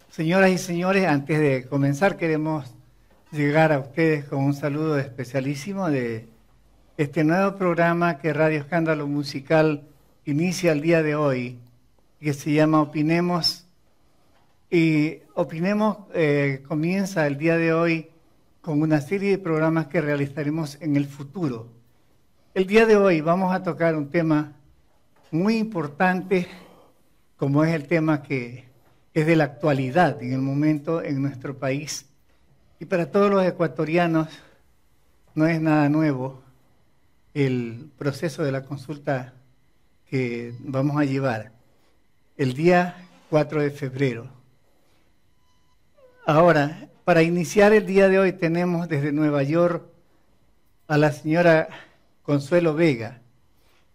Señoras y señores, antes de comenzar queremos llegar a ustedes con un saludo especialísimo de este nuevo programa que Radio Escándalo Musical inicia el día de hoy, que se llama Opinemos. Y Opinemos comienza el día de hoy con una serie de programas que realizaremos en el futuro. El día de hoy vamos a tocar un tema muy importante, como es el tema que es de la actualidad en el momento en nuestro país. Y para todos los ecuatorianos no es nada nuevo el proceso de la consulta que vamos a llevar el día 4 de febrero. Ahora, para iniciar el día de hoy tenemos desde Nueva York a la señora Consuelo Vega.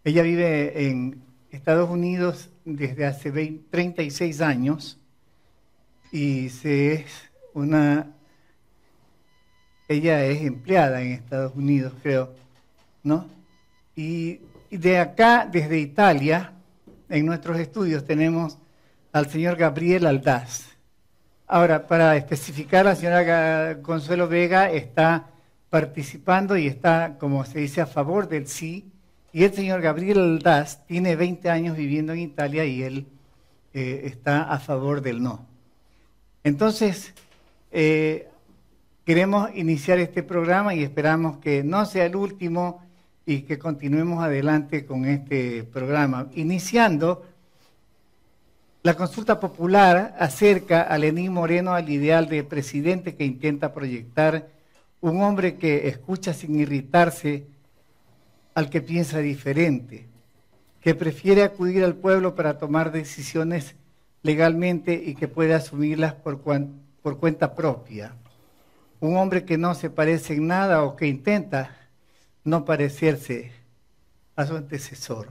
Ella vive en Estados Unidos desde hace 36 años. Ella es empleada en Estados Unidos, creo, ¿no? Y de acá, desde Italia, en nuestros estudios tenemos al señor Gabriel Aldaz. Ahora, para especificar, la señora Consuelo Vega está participando y está, como se dice, a favor del sí, y el señor Gabriel Aldaz tiene 20 años viviendo en Italia y él está a favor del no. Entonces, queremos iniciar este programa y esperamos que no sea el último y que continuemos adelante con este programa. Iniciando, la consulta popular acerca a Lenín Moreno al ideal de presidente que intenta proyectar un hombre que escucha sin irritarse al que piensa diferente, que prefiere acudir al pueblo para tomar decisiones legalmente y que puede asumirlas por cuenta propia. Un hombre que no se parece en nada o que intenta no parecerse a su antecesor.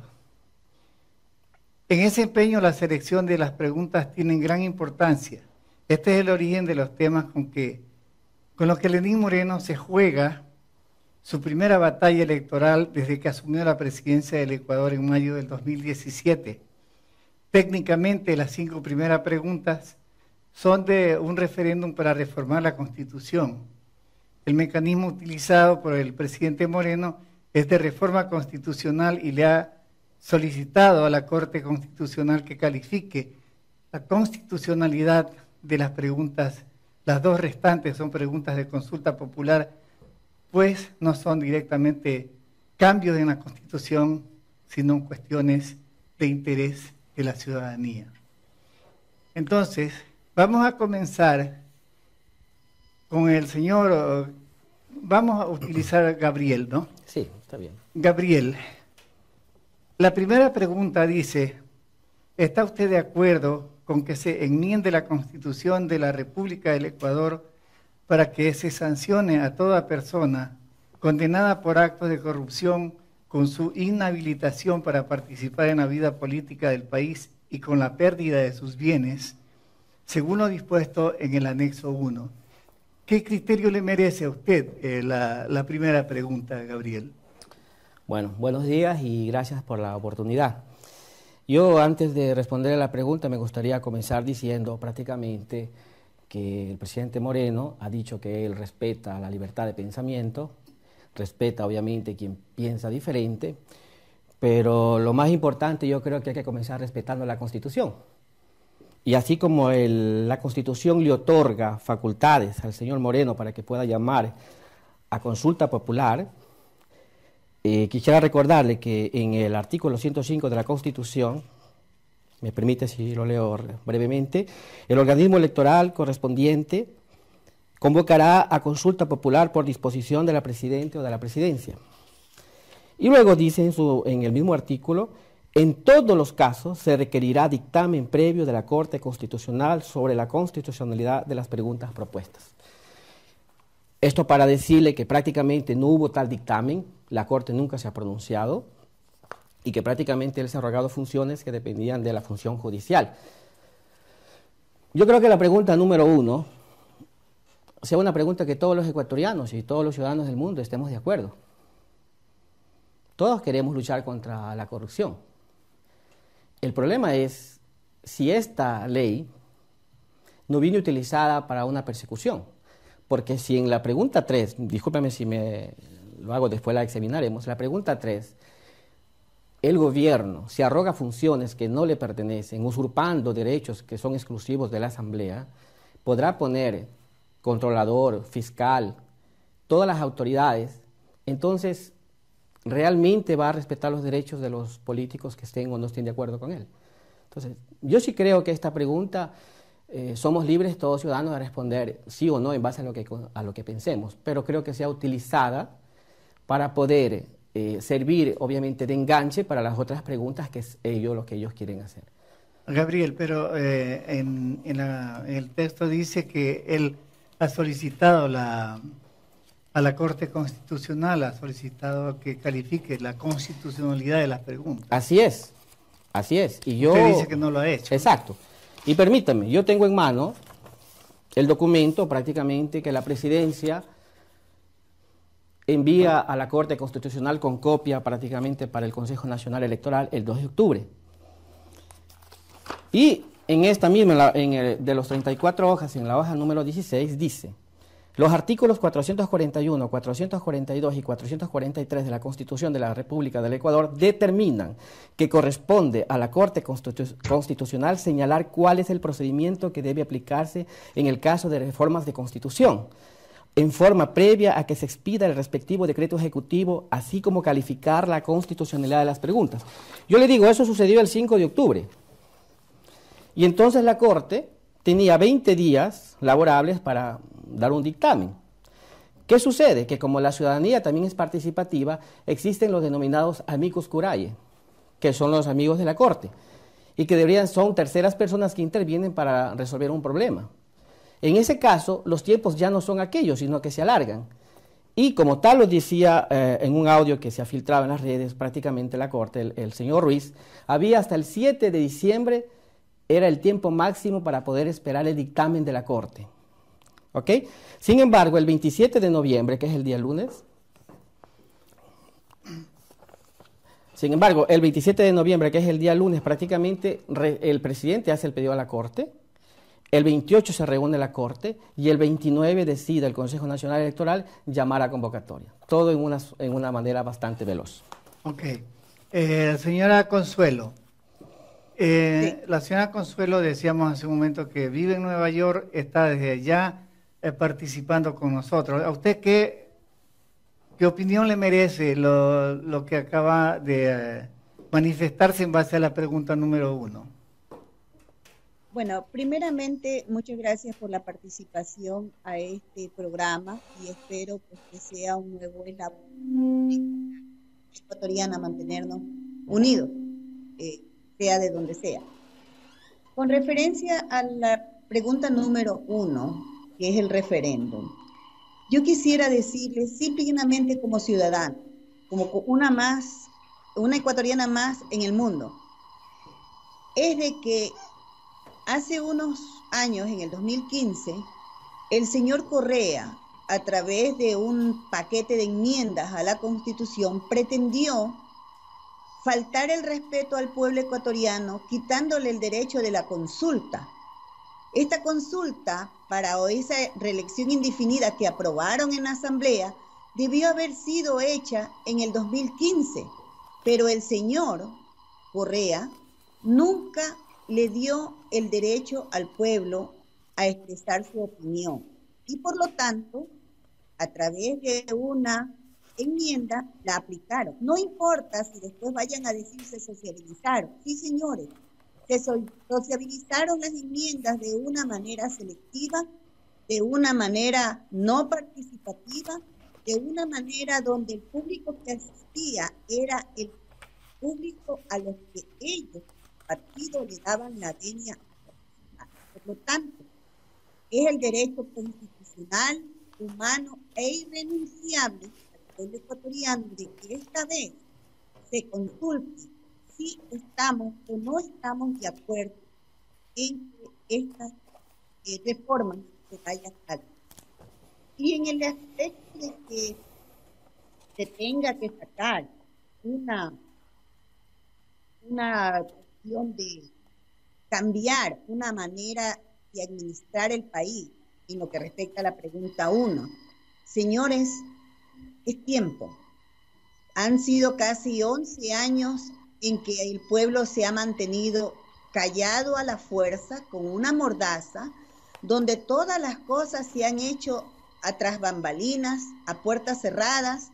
En ese empeño la selección de las preguntas tiene gran importancia. Este es el origen de los temas con los que Lenín Moreno se juega su primera batalla electoral desde que asumió la presidencia del Ecuador en mayo del 2017. Técnicamente, las 5 primeras preguntas son de un referéndum para reformar la Constitución. El mecanismo utilizado por el presidente Moreno es de reforma constitucional y le ha solicitado a la Corte Constitucional que califique la constitucionalidad de las preguntas. Las 2 restantes son preguntas de consulta popular, pues no son directamente cambios en la Constitución, sino cuestiones de interés de la ciudadanía. Entonces, vamos a comenzar con el señor, vamos a utilizar a Gabriel, ¿no? Sí, está bien. Gabriel, la primera pregunta dice, ¿está usted de acuerdo con que se enmiende la Constitución de la República del Ecuador para que se sancione a toda persona condenada por actos de corrupción con su inhabilitación para participar en la vida política del país y con la pérdida de sus bienes, según lo dispuesto en el anexo 1? ¿Qué criterio le merece a usted la primera pregunta, Gabriel? Bueno, buenos días y gracias por la oportunidad. Yo, antes de responder a la pregunta, me gustaría comenzar diciendo prácticamente que el presidente Moreno ha dicho que él respeta la libertad de pensamiento, respeta obviamente quien piensa diferente, pero lo más importante yo creo que hay que comenzar respetando la Constitución. Y así como la Constitución le otorga facultades al señor Moreno para que pueda llamar a consulta popular, quisiera recordarle que en el artículo 105 de la Constitución, me permite si lo leo brevemente, el organismo electoral correspondiente convocará a consulta popular por disposición de la Presidenta o de la Presidencia. Y luego dice en el mismo artículo, en todos los casos se requerirá dictamen previo de la Corte Constitucional sobre la constitucionalidad de las preguntas propuestas. Esto para decirle que prácticamente no hubo tal dictamen, la Corte nunca se ha pronunciado y que prácticamente él se ha arrogado funciones que dependían de la función judicial. Yo creo que la pregunta número 1 sea una pregunta que todos los ecuatorianos y todos los ciudadanos del mundo estemos de acuerdo. Todos queremos luchar contra la corrupción. El problema es si esta ley no viene utilizada para una persecución. Porque si en la pregunta 3, discúlpame si lo hago después la examinaremos, la pregunta 3, el gobierno se arroga funciones que no le pertenecen, usurpando derechos que son exclusivos de la Asamblea, podrá poner controlador, fiscal, todas las autoridades, entonces realmente va a respetar los derechos de los políticos que estén o no estén de acuerdo con él. Entonces, yo sí creo que esta pregunta somos libres todos ciudadanos de responder sí o no en base a lo que pensemos, pero creo que sea utilizada para poder servir obviamente de enganche para las otras preguntas que es lo que ellos quieren hacer. Gabriel, pero en el texto dice que él ha solicitado a la Corte Constitucional, ha solicitado que califique la constitucionalidad de las preguntas. Así es. Y yo, usted dice que no lo ha hecho. Exacto. Y permítame, yo tengo en mano el documento prácticamente que la Presidencia envía a la Corte Constitucional con copia prácticamente para el Consejo Nacional Electoral el 2 de octubre. Y en esta misma, de los 34 hojas, en la hoja número 16, dice: los artículos 441, 442 y 443 de la Constitución de la República del Ecuador determinan que corresponde a la Corte Constitucional señalar cuál es el procedimiento que debe aplicarse en el caso de reformas de Constitución, en forma previa a que se expida el respectivo decreto ejecutivo, así como calificar la constitucionalidad de las preguntas. Yo le digo, eso sucedió el 5 de octubre. Y entonces la Corte tenía 20 días laborables para dar un dictamen. ¿Qué sucede? Que como la ciudadanía también es participativa, existen los denominados amicus curiae, que son los amigos de la Corte, y que son terceras personas que intervienen para resolver un problema. En ese caso, los tiempos ya no son aquellos, sino que se alargan. Y como tal lo decía en un audio que se ha filtrado en las redes, prácticamente la Corte, el señor Ruiz, había hasta el 7 de diciembre, era el tiempo máximo para poder esperar el dictamen de la Corte. ¿Ok? Sin embargo, el 27 de noviembre, que es el día lunes, prácticamente el presidente hace el pedido a la Corte, el 28 se reúne la Corte y el 29 decide el Consejo Nacional Electoral llamar a convocatoria. Todo en una manera bastante veloz. Ok. Señora Consuelo. Sí. La señora Consuelo, decíamos hace un momento que vive en Nueva York, está desde allá participando con nosotros. ¿A usted qué opinión le merece lo que acaba de manifestarse en base a la pregunta número 1? Bueno, primeramente, muchas gracias por la participación a este programa y espero pues, que sea un nuevo eslabón ecuatoriana mantenernos unidos. Sea de donde sea. Con referencia a la pregunta número 1, que es el referéndum, yo quisiera decirles simplemente como ciudadano, como una ecuatoriana más en el mundo, es de que hace unos años, en el 2015, el señor Correa, a través de un paquete de enmiendas a la Constitución, pretendió faltar el respeto al pueblo ecuatoriano, quitándole el derecho de la consulta. Esta consulta, para esa reelección indefinida que aprobaron en la Asamblea, debió haber sido hecha en el 2015, pero el señor Correa nunca le dio el derecho al pueblo a expresar su opinión. Y por lo tanto, a través de una enmienda la aplicaron. No importa si después vayan a decir se sociabilizaron. Sí, señores, se sociabilizaron las enmiendas de una manera selectiva de una manera no participativa, de una manera donde el público que asistía era el público a los que ellos, el partido, le daban la venia. Por lo tanto, es el derecho constitucional, humano e irrenunciable al pueblo ecuatoriano de que esta vez se consulte si estamos o no estamos de acuerdo en que estas reformas se vayan a dar. Y en el aspecto de que se tenga que sacar una cuestión de cambiar una manera de administrar el país, en lo que respecta a la pregunta 1. Señores, es tiempo. Han sido casi 11 años en que el pueblo se ha mantenido callado a la fuerza, con una mordaza, donde todas las cosas se han hecho a tras bambalinas, a puertas cerradas,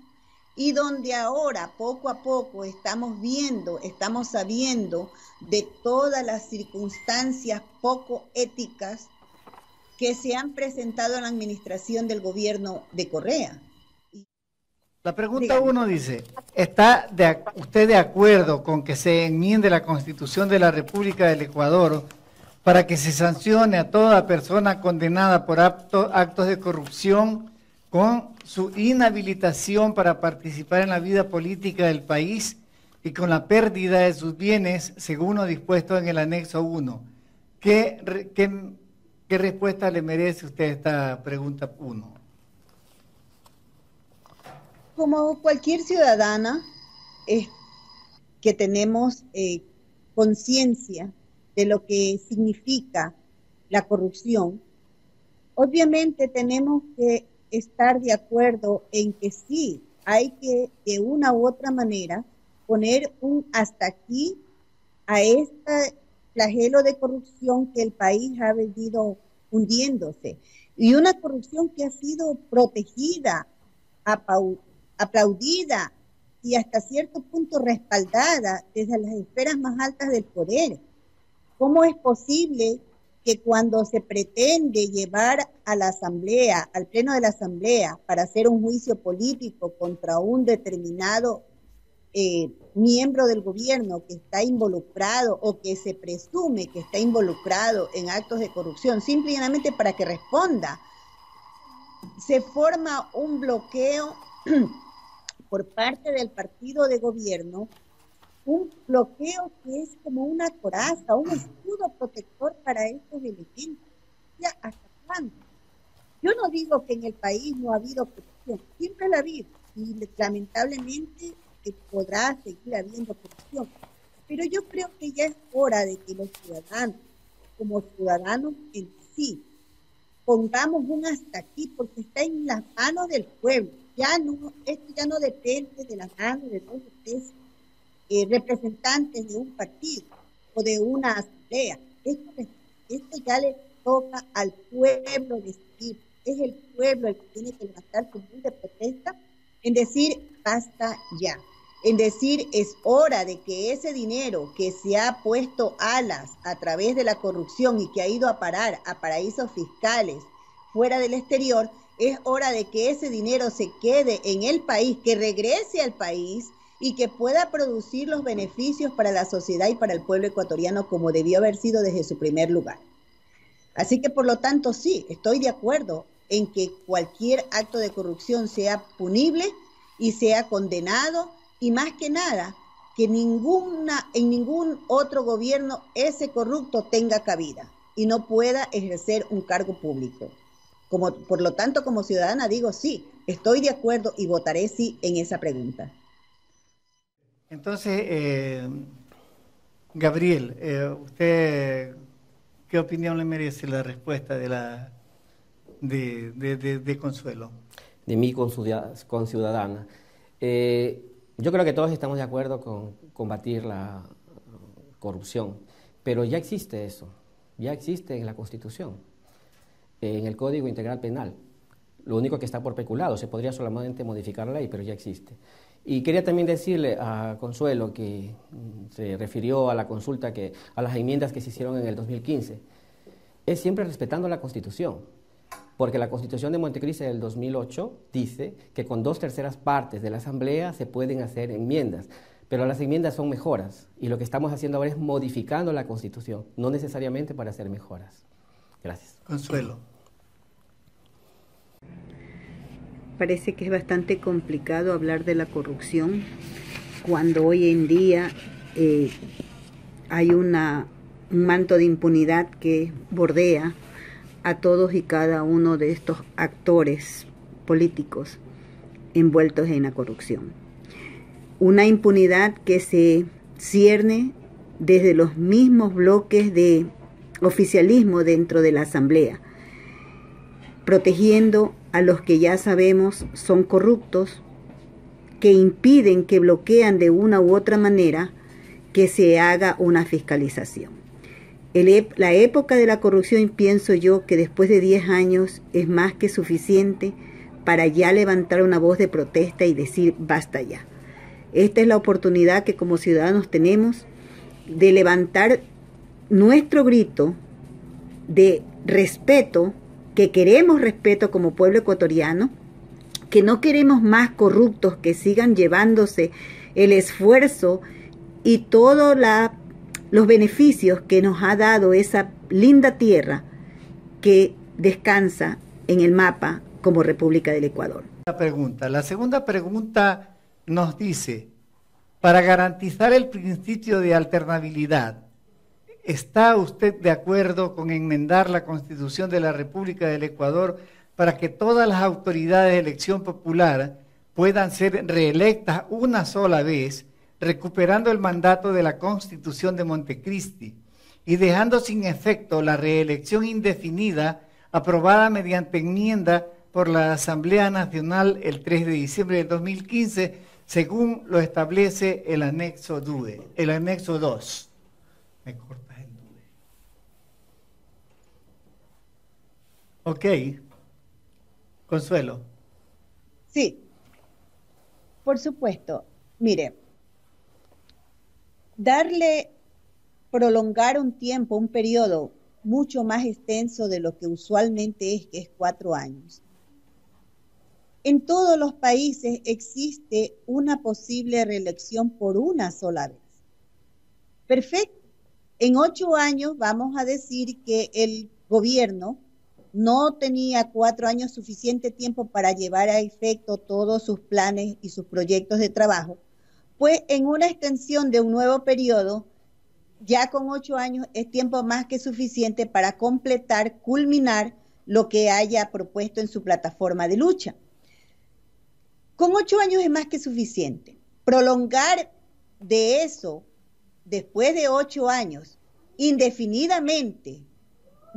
y donde ahora, poco a poco, estamos sabiendo de todas las circunstancias poco éticas que se han presentado en la administración del gobierno de Correa. La pregunta 1 dice, ¿está usted de acuerdo con que se enmiende la Constitución de la República del Ecuador para que se sancione a toda persona condenada por actos de corrupción con su inhabilitación para participar en la vida política del país y con la pérdida de sus bienes según lo dispuesto en el anexo 1? ¿Qué respuesta le merece usted a esta pregunta 1? Como cualquier ciudadana que tenemos conciencia de lo que significa la corrupción, obviamente tenemos que estar de acuerdo en que sí, hay que de una u otra manera poner un hasta aquí a este flagelo de corrupción que el país ha venido hundiéndose, y una corrupción que ha sido protegida, aplaudida y hasta cierto punto respaldada desde las esferas más altas del poder. ¿Cómo es posible que cuando se pretende llevar a la Asamblea, al Pleno de la Asamblea, para hacer un juicio político contra un determinado miembro del gobierno que está involucrado o que se presume que está involucrado en actos de corrupción, simplemente para que responda, se forma un bloqueo por parte del partido de gobierno, un bloqueo que es como una coraza, un escudo protector para estos elementos? ¿Ya hasta cuándo? Yo no digo que en el país no ha habido corrupción, siempre la ha habido, y lamentablemente podrá seguir habiendo corrupción, pero yo creo que ya es hora de que los ciudadanos, como ciudadanos en sí, pongamos un hasta aquí, porque está en las manos del pueblo. Esto ya no depende de las manos de dos o tres representantes de un partido o de una asamblea. Esto ya le toca al pueblo decidir. Es el pueblo el que tiene que levantar su voz de protesta en decir basta ya, en decir es hora de que ese dinero que se ha puesto alas a través de la corrupción y que ha ido a parar a paraísos fiscales fuera del exterior, es hora de que ese dinero se quede en el país, que regrese al país y que pueda producir los beneficios para la sociedad y para el pueblo ecuatoriano como debió haber sido desde su primer lugar. Así que, por lo tanto, sí, estoy de acuerdo en que cualquier acto de corrupción sea punible y sea condenado, y más que nada, que en ningún otro gobierno ese corrupto tenga cabida y no pueda ejercer un cargo público. Por lo tanto, como ciudadana digo sí, estoy de acuerdo y votaré sí en esa pregunta. Entonces, Gabriel, ¿usted qué opinión le merece la respuesta de Consuelo? De mí, conciudadana. Yo creo que todos estamos de acuerdo con combatir la corrupción, pero ya existe eso, ya existe en la Constitución, en el Código Integral Penal. Lo único que está por peculado, se podría solamente modificar la ley, pero ya existe. Y quería también decirle a Consuelo, que se refirió a la consulta, a las enmiendas que se hicieron en el 2015, es siempre respetando la Constitución. porque la Constitución de Montecristi del 2008 dice que con 2/3 partes de la Asamblea se pueden hacer enmiendas, pero las enmiendas son mejoras, y lo que estamos haciendo ahora es modificando la Constitución, no necesariamente para hacer mejoras. Gracias. Consuelo. Parece que es bastante complicado hablar de la corrupción cuando hoy en día hay un manto de impunidad que bordea a todos y cada uno de estos actores políticos envueltos en la corrupción. Una impunidad que se cierne desde los mismos bloques de oficialismo dentro de la Asamblea, protegiendo a los que ya sabemos son corruptos, que impiden, que bloquean de una u otra manera que se haga una fiscalización. La época de la corrupción, pienso yo, que después de 10 años es más que suficiente para ya levantar una voz de protesta y decir basta ya. Esta es la oportunidad que como ciudadanos tenemos de levantar nuestro grito de respeto, que queremos respeto como pueblo ecuatoriano, que no queremos más corruptos que sigan llevándose el esfuerzo y todos los beneficios que nos ha dado esa linda tierra que descansa en el mapa como República del Ecuador. La segunda pregunta nos dice, para garantizar el principio de alternabilidad, ¿está usted de acuerdo con enmendar la Constitución de la República del Ecuador para que todas las autoridades de elección popular puedan ser reelectas una sola vez, recuperando el mandato de la Constitución de Montecristi y dejando sin efecto la reelección indefinida aprobada mediante enmienda por la Asamblea Nacional el 3 de diciembre del 2015, según lo establece el anexo 2? Me cortas el DUE. Ok. Consuelo. Sí, por supuesto. Mire, prolongar un tiempo, un periodo mucho más extenso de lo que usualmente es, que es 4 años. En todos los países existe una posible reelección por una sola vez. Perfecto. En 8 años vamos a decir que el gobierno no tenía 4 años suficiente tiempo para llevar a efecto todos sus planes y sus proyectos de trabajo, pues en una extensión de un nuevo periodo, ya con 8 años es tiempo más que suficiente para completar, culminar lo que haya propuesto en su plataforma de lucha. Con 8 años es más que suficiente. Prolongar de eso, después de 8 años, indefinidamente,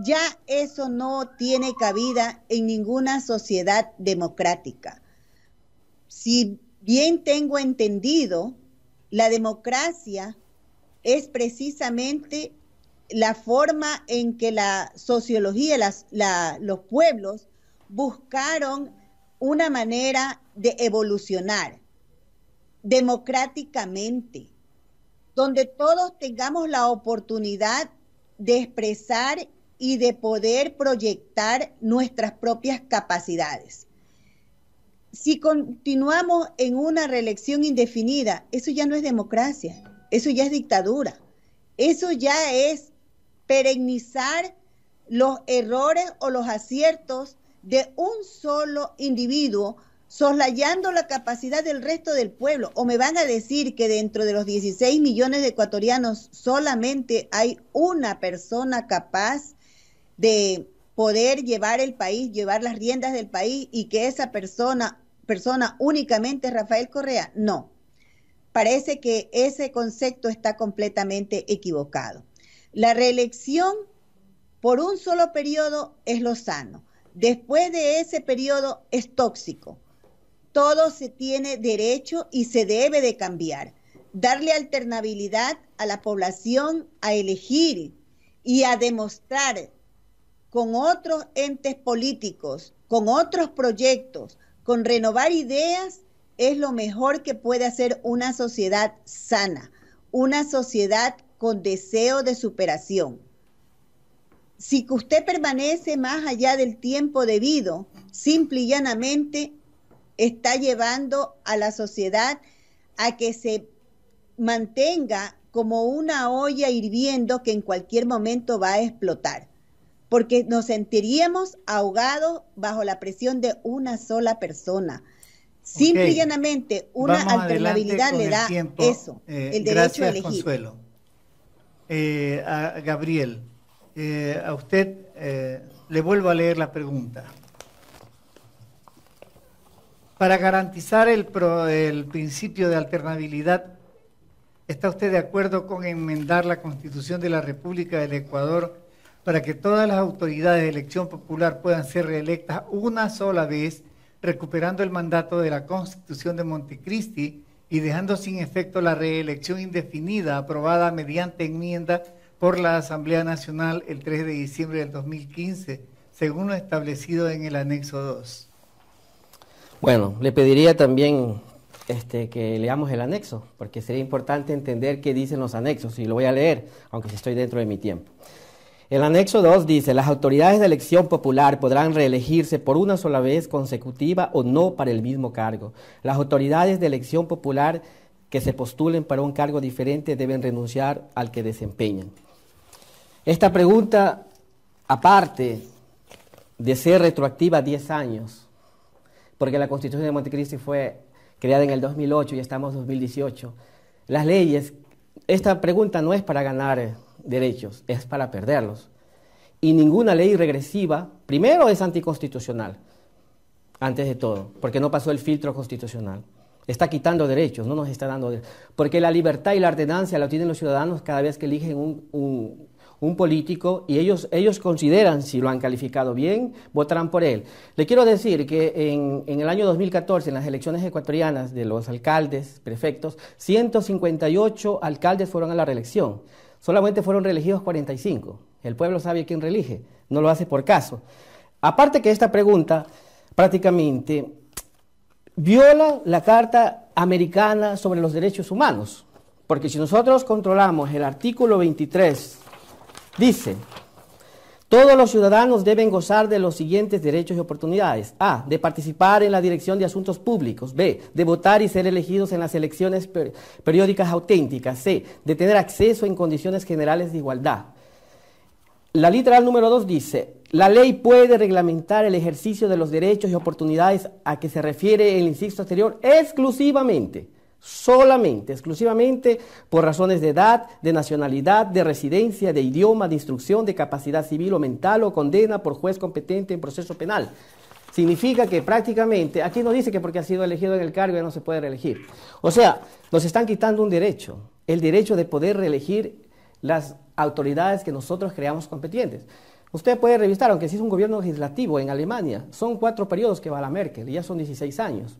ya eso no tiene cabida en ninguna sociedad democrática. Si bien tengo entendido, la democracia es precisamente la forma en que la sociología, los pueblos buscaron una manera de evolucionar democráticamente, donde todos tengamos la oportunidad de expresar y de poder proyectar nuestras propias capacidades. Si continuamos en una reelección indefinida, eso ya no es democracia, eso ya es dictadura, eso ya es perennizar los errores o los aciertos de un solo individuo, soslayando la capacidad del resto del pueblo. ¿O me van a decir que dentro de los 16 millones de ecuatorianos solamente hay una persona capaz de poder llevar el país, llevar las riendas del país, y que esa persona únicamente es Rafael Correa? No, parece que ese concepto está completamente equivocado. La reelección por un solo periodo es lo sano. Después de ese periodo es tóxico. Todo se tiene derecho y se debe de cambiar. Darle alternabilidad a la población a elegir y a demostrar con otros entes políticos, con otros proyectos, con renovar ideas, es lo mejor que puede hacer una sociedad sana, una sociedad con deseo de superación. si usted permanece más allá del tiempo debido, simple y llanamente está llevando a la sociedad a que se mantenga como una olla hirviendo que en cualquier momento va a explotar, porque nos sentiríamos ahogados bajo la presión de una sola persona. Simple y llanamente, una alternabilidad le da eso, el derecho a elegir. Consuelo. A Gabriel, a usted le vuelvo a leer la pregunta. Para garantizar el principio de alternabilidad, ¿está usted de acuerdo con enmendar la Constitución de la República del Ecuador para que todas las autoridades de elección popular puedan ser reelectas una sola vez, recuperando el mandato de la Constitución de Montecristi y dejando sin efecto la reelección indefinida aprobada mediante enmienda por la Asamblea Nacional el 3 de diciembre del 2015, según lo establecido en el anexo 2? Bueno, le pediría también que leamos el anexo, porque sería importante entender qué dicen los anexos, y lo voy a leer, aunque estoy dentro de mi tiempo. El anexo 2 dice: las autoridades de elección popular podrán reelegirse por una sola vez consecutiva o no para el mismo cargo. Las autoridades de elección popular que se postulen para un cargo diferente deben renunciar al que desempeñan. Esta pregunta, aparte de ser retroactiva 10 años, porque la Constitución de Montecristi fue creada en el 2008 y estamos en 2018, las leyes, esta pregunta no es para ganar derechos, es para perderlos. Y ninguna ley regresiva, primero, es anticonstitucional, antes de todo, porque no pasó el filtro constitucional. Está quitando derechos, no nos está dando derechos. Porque la libertad y la ordenancia la tienen los ciudadanos cada vez que eligen un político, y ellos consideran si lo han calificado bien, votarán por él. Le quiero decir que en el año 2014, en las elecciones ecuatorianas de los alcaldes, prefectos, 158 alcaldes fueron a la reelección. Solamente fueron reelegidos 45. El pueblo sabe quién reelige, no lo hace por caso. Aparte que esta pregunta prácticamente viola la Carta Americana sobre los Derechos Humanos, porque si nosotros controlamos el artículo 23, dice: todos los ciudadanos deben gozar de los siguientes derechos y oportunidades: A, de participar en la dirección de asuntos públicos; B, de votar y ser elegidos en las elecciones periódicas auténticas; C, de tener acceso en condiciones generales de igualdad. La literal número 2 dice: la ley puede reglamentar el ejercicio de los derechos y oportunidades a que se refiere el inciso anterior exclusivamente, solamente, exclusivamente por razones de edad, de nacionalidad, de residencia, de idioma, de instrucción, de capacidad civil o mental, o condena por juez competente en proceso penal. Significa que prácticamente, aquí no dice que porque ha sido elegido en el cargo ya no se puede reelegir. O sea, nos están quitando un derecho, el derecho de poder reelegir las autoridades que nosotros creamos competentes. Usted puede revisar, aunque sí es un gobierno legislativo en Alemania, son 4 periodos que va la Merkel, y ya son 16 años.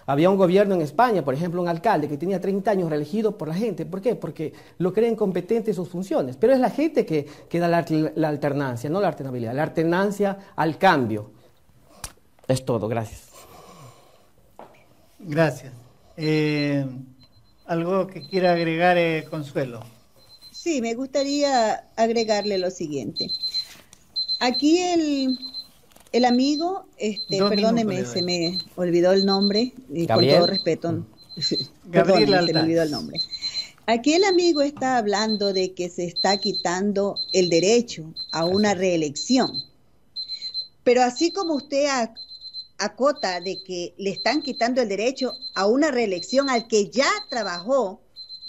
Había un gobierno en España, por ejemplo, un alcalde que tenía 30 años reelegido por la gente. ¿Por qué? Porque lo creen competente en sus funciones. Pero es la gente que da la alternancia, no la alternabilidad, la alternancia al cambio. Es todo, gracias. Gracias. ¿Algo que quiera agregar, Consuelo? Sí, me gustaría agregarle lo siguiente. Aquí el amigo, perdóneme, se me olvidó el nombre, y con todo respeto, perdóneme, se me olvidó el nombre. Aquí el amigo está hablando de que se está quitando el derecho a una reelección. Pero así como usted acota de que le están quitando el derecho a una reelección al que ya trabajó,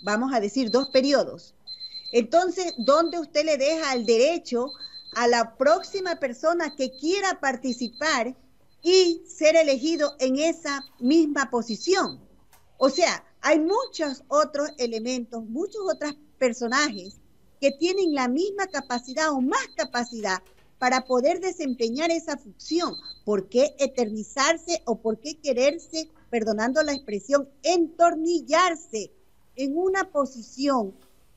vamos a decir 2 periodos, entonces, ¿dónde usted le deja el derecho a la próxima persona que quiera participar y ser elegido en esa misma posición? O sea, hay muchos otros elementos, muchos otros personajes que tienen la misma capacidad o más capacidad para poder desempeñar esa función. ¿Por qué eternizarse o por qué quererse, perdonando la expresión, entornillarse en una posición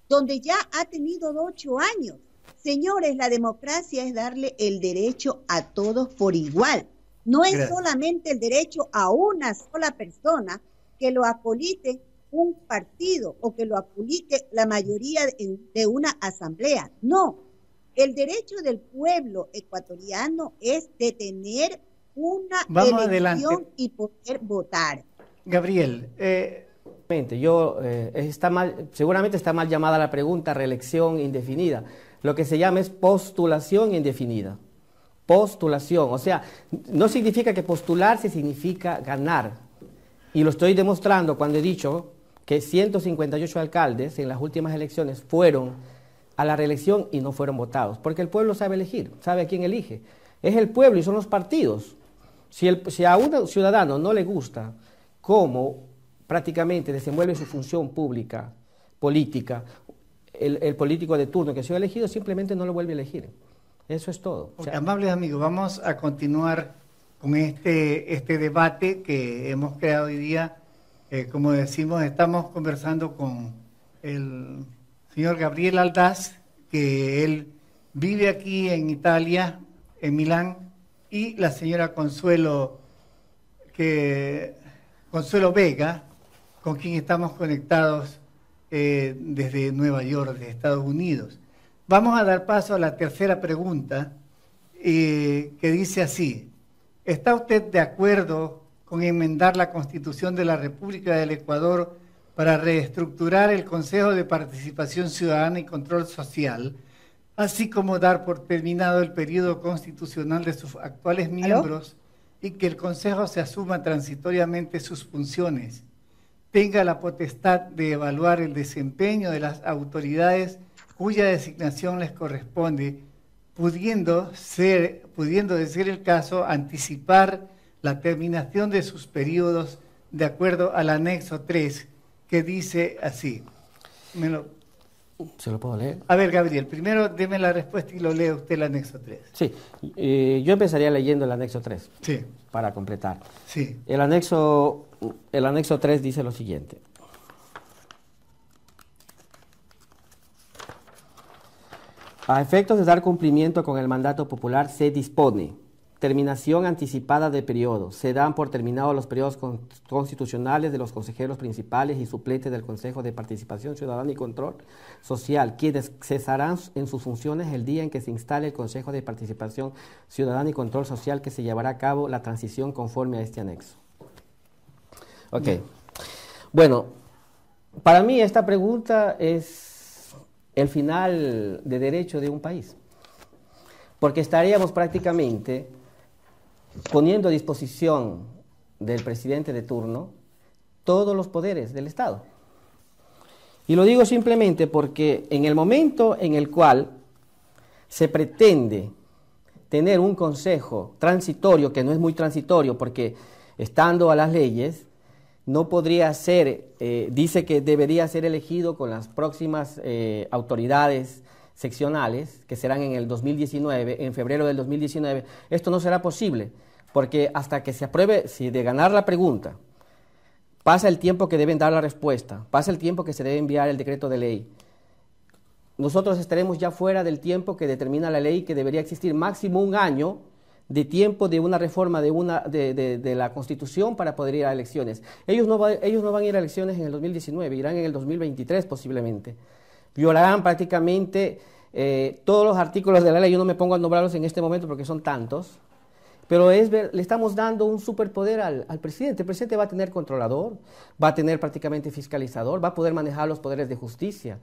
donde ya ha tenido 8 años? Señores, la democracia es darle el derecho a todos por igual. No es solamente el derecho a una sola persona que lo acolite un partido o que lo acolite la mayoría de una asamblea. No, El derecho del pueblo ecuatoriano es de tener una Vamos elección adelante. y poder votar. Gabriel, Seguramente está mal llamada la pregunta reelección indefinida. Lo que se llama es postulación indefinida. Postulación, o sea, no significa que postularse significa ganar. Y lo estoy demostrando cuando he dicho que 158 alcaldes en las últimas elecciones fueron a la reelección y no fueron votados, porque el pueblo sabe elegir, sabe a quién elige. Es el pueblo y son los partidos. Si a un ciudadano no le gusta cómo prácticamente desenvuelve su función pública, política, el político de turno que ha sido elegido simplemente no lo vuelve a elegir. Eso es todo. okay, amables amigos, vamos a continuar con este debate que hemos creado hoy día. Como decimos, estamos conversando con el señor Gabriel Aldaz, que él vive aquí en Italia, en Milán, y la señora Consuelo Vega, con quien estamos conectados desde Nueva York, de Estados Unidos. Vamos a dar paso a la tercera pregunta, que dice así: ¿está usted de acuerdo con enmendar la Constitución de la República del Ecuador para reestructurar el Consejo de Participación Ciudadana y Control Social, así como dar por terminado el periodo constitucional de sus actuales miembros y que el Consejo se asuma transitoriamente sus funciones, tenga la potestad de evaluar el desempeño de las autoridades cuya designación les corresponde, pudiendo, de ser el caso, anticipar la terminación de sus periodos de acuerdo al anexo 3, que dice así? ¿Se lo puedo leer? A ver, Gabriel, primero deme la respuesta y lo lee usted el anexo 3. Sí, yo empezaría leyendo el anexo 3, Sí, para completar. sí. El anexo 3 dice lo siguiente. A efectos de dar cumplimiento con el mandato popular se dispone: terminación anticipada de periodo. Se dan por terminados los periodos constitucionales de los consejeros principales y suplentes del Consejo de Participación Ciudadana y Control Social, quienes cesarán en sus funciones el día en que se instale el Consejo de Participación Ciudadana y Control Social, que se llevará a cabo la transición conforme a este anexo. Ok. Bueno, para mí esta pregunta es el final de derecho de un país, porque estaríamos prácticamente poniendo a disposición del presidente de turno todos los poderes del Estado. Y lo digo simplemente porque en el momento en el cual se pretende tener un consejo transitorio, que no es muy transitorio porque estando a las leyes, no podría ser, dice que debería ser elegido con las próximas autoridades seccionales, que serán en el 2019, en febrero del 2019, esto no será posible, porque hasta que se apruebe, si de ganar la pregunta, pasa el tiempo que deben dar la respuesta, pasa el tiempo que se debe enviar el decreto de ley, nosotros estaremos ya fuera del tiempo que determina la ley, que debería existir máximo un año de tiempo de una reforma de la Constitución para poder ir a elecciones. Ellos no van a ir a elecciones en el 2019, irán en el 2023 posiblemente. Violarán prácticamente todos los artículos de la ley. Yo no me pongo a nombrarlos en este momento porque son tantos, pero le estamos dando un superpoder al presidente. El presidente va a tener controlador, va a tener prácticamente fiscalizador, va a poder manejar los poderes de justicia.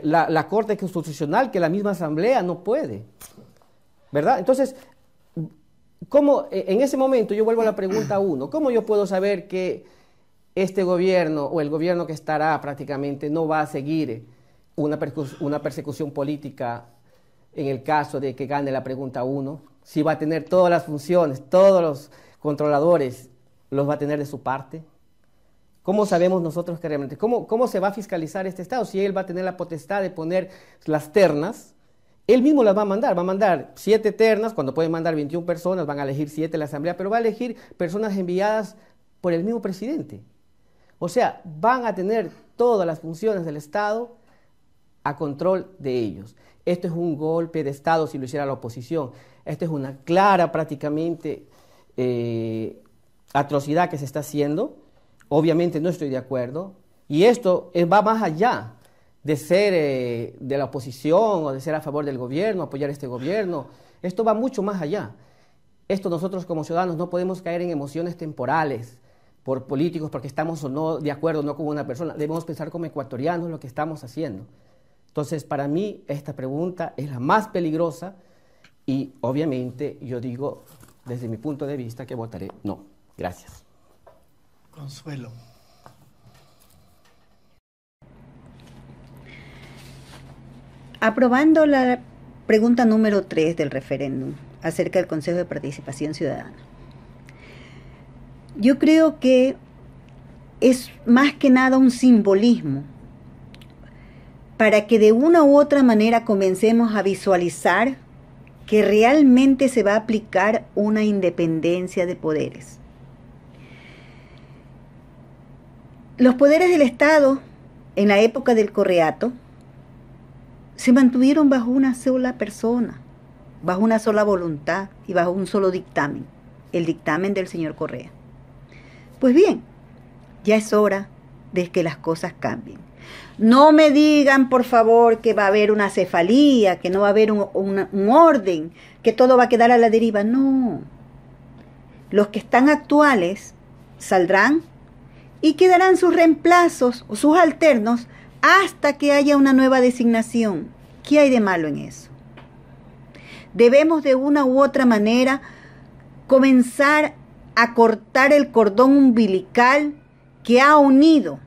La Corte Constitucional, que la misma Asamblea no puede, ¿verdad? Entonces, ¿cómo, en ese momento, yo vuelvo a la pregunta 1, ¿cómo yo puedo saber que este gobierno o el gobierno que estará prácticamente no va a seguir una persecución política en el caso de que gane la pregunta 1? Si va a tener todas las funciones, todos los controladores los va a tener de su parte. ¿Cómo sabemos nosotros que realmente, cómo se va a fiscalizar este Estado? Si él va a tener la potestad de poner las ternas, él mismo las va a mandar 7 ternas, cuando pueden mandar 21 personas, van a elegir 7 la Asamblea, pero va a elegir personas enviadas por el mismo presidente. O sea, van a tener todas las funciones del Estado a control de ellos. Esto es un golpe de Estado si lo hiciera la oposición. Esto es una clara prácticamente atrocidad que se está haciendo. Obviamente no estoy de acuerdo. Y esto va más allá de ser de la oposición o de ser a favor del gobierno, apoyar este gobierno. Esto va mucho más allá. Esto nosotros como ciudadanos no podemos caer en emociones temporales por políticos porque estamos o no de acuerdo no con una persona. Debemos pensar como ecuatorianos lo que estamos haciendo. Entonces, para mí, esta pregunta es la más peligrosa y obviamente yo digo, desde mi punto de vista, que votaré no. Gracias. Consuelo. Aprobando la pregunta número 3 del referéndum acerca del Consejo de Participación Ciudadana. Yo creo que es más que nada un simbolismo para que de una u otra manera comencemos a visualizar que realmente se va a aplicar una independencia de poderes. Los poderes del Estado en la época del Correato se mantuvieron bajo una sola persona, bajo una sola voluntad y bajo un solo dictamen, el dictamen del señor Correa. Pues bien, ya es hora de que las cosas cambien. No me digan, por favor, que va a haber una cefalía, que no va a haber un orden, que todo va a quedar a la deriva. No. Los que están actuales saldrán y quedarán sus reemplazos o sus alternos hasta que haya una nueva designación. ¿Qué hay de malo en eso? Debemos de una u otra manera comenzar a cortar el cordón umbilical que ha unido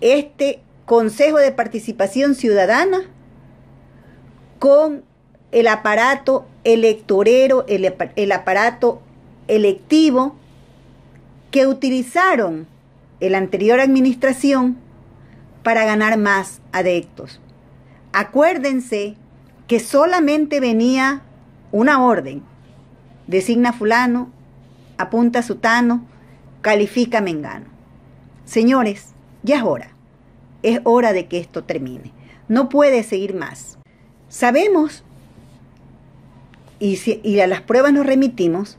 este Consejo de Participación Ciudadana con el aparato electorero, el aparato electivo que utilizaron la anterior administración para ganar más adeptos. Acuérdense que solamente venía una orden: designa fulano, apunta sutano, califica mengano. Señores, ya es hora de que esto termine. No puede seguir más. Sabemos, y a las pruebas nos remitimos,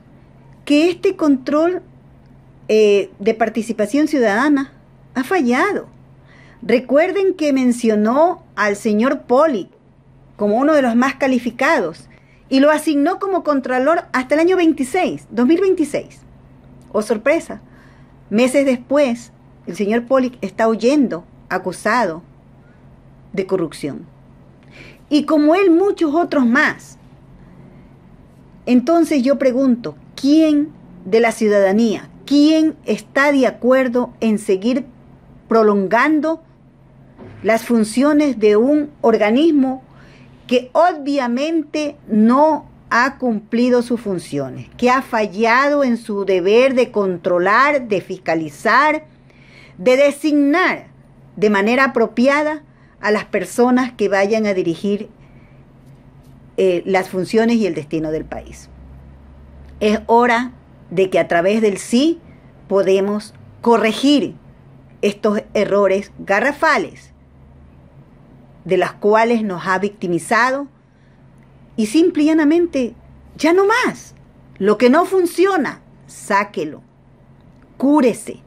que este control de participación ciudadana ha fallado. Recuerden que mencionó al señor Poli como uno de los más calificados y lo asignó como contralor hasta el año 2026. Oh, sorpresa, meses después, el señor Poli está huyendo, acusado de corrupción. Y como él, muchos otros más. Entonces yo pregunto, ¿quién de la ciudadanía, quién está de acuerdo en seguir prolongando las funciones de un organismo que obviamente no ha cumplido sus funciones, que ha fallado en su deber de controlar, de fiscalizar, de designar de manera apropiada a las personas que vayan a dirigir las funciones y el destino del país? Es hora de que a través del sí podemos corregir estos errores garrafales de las cuales nos ha victimizado y simple y llanamente, ya no más. Lo que no funciona, sáquelo, cúrese,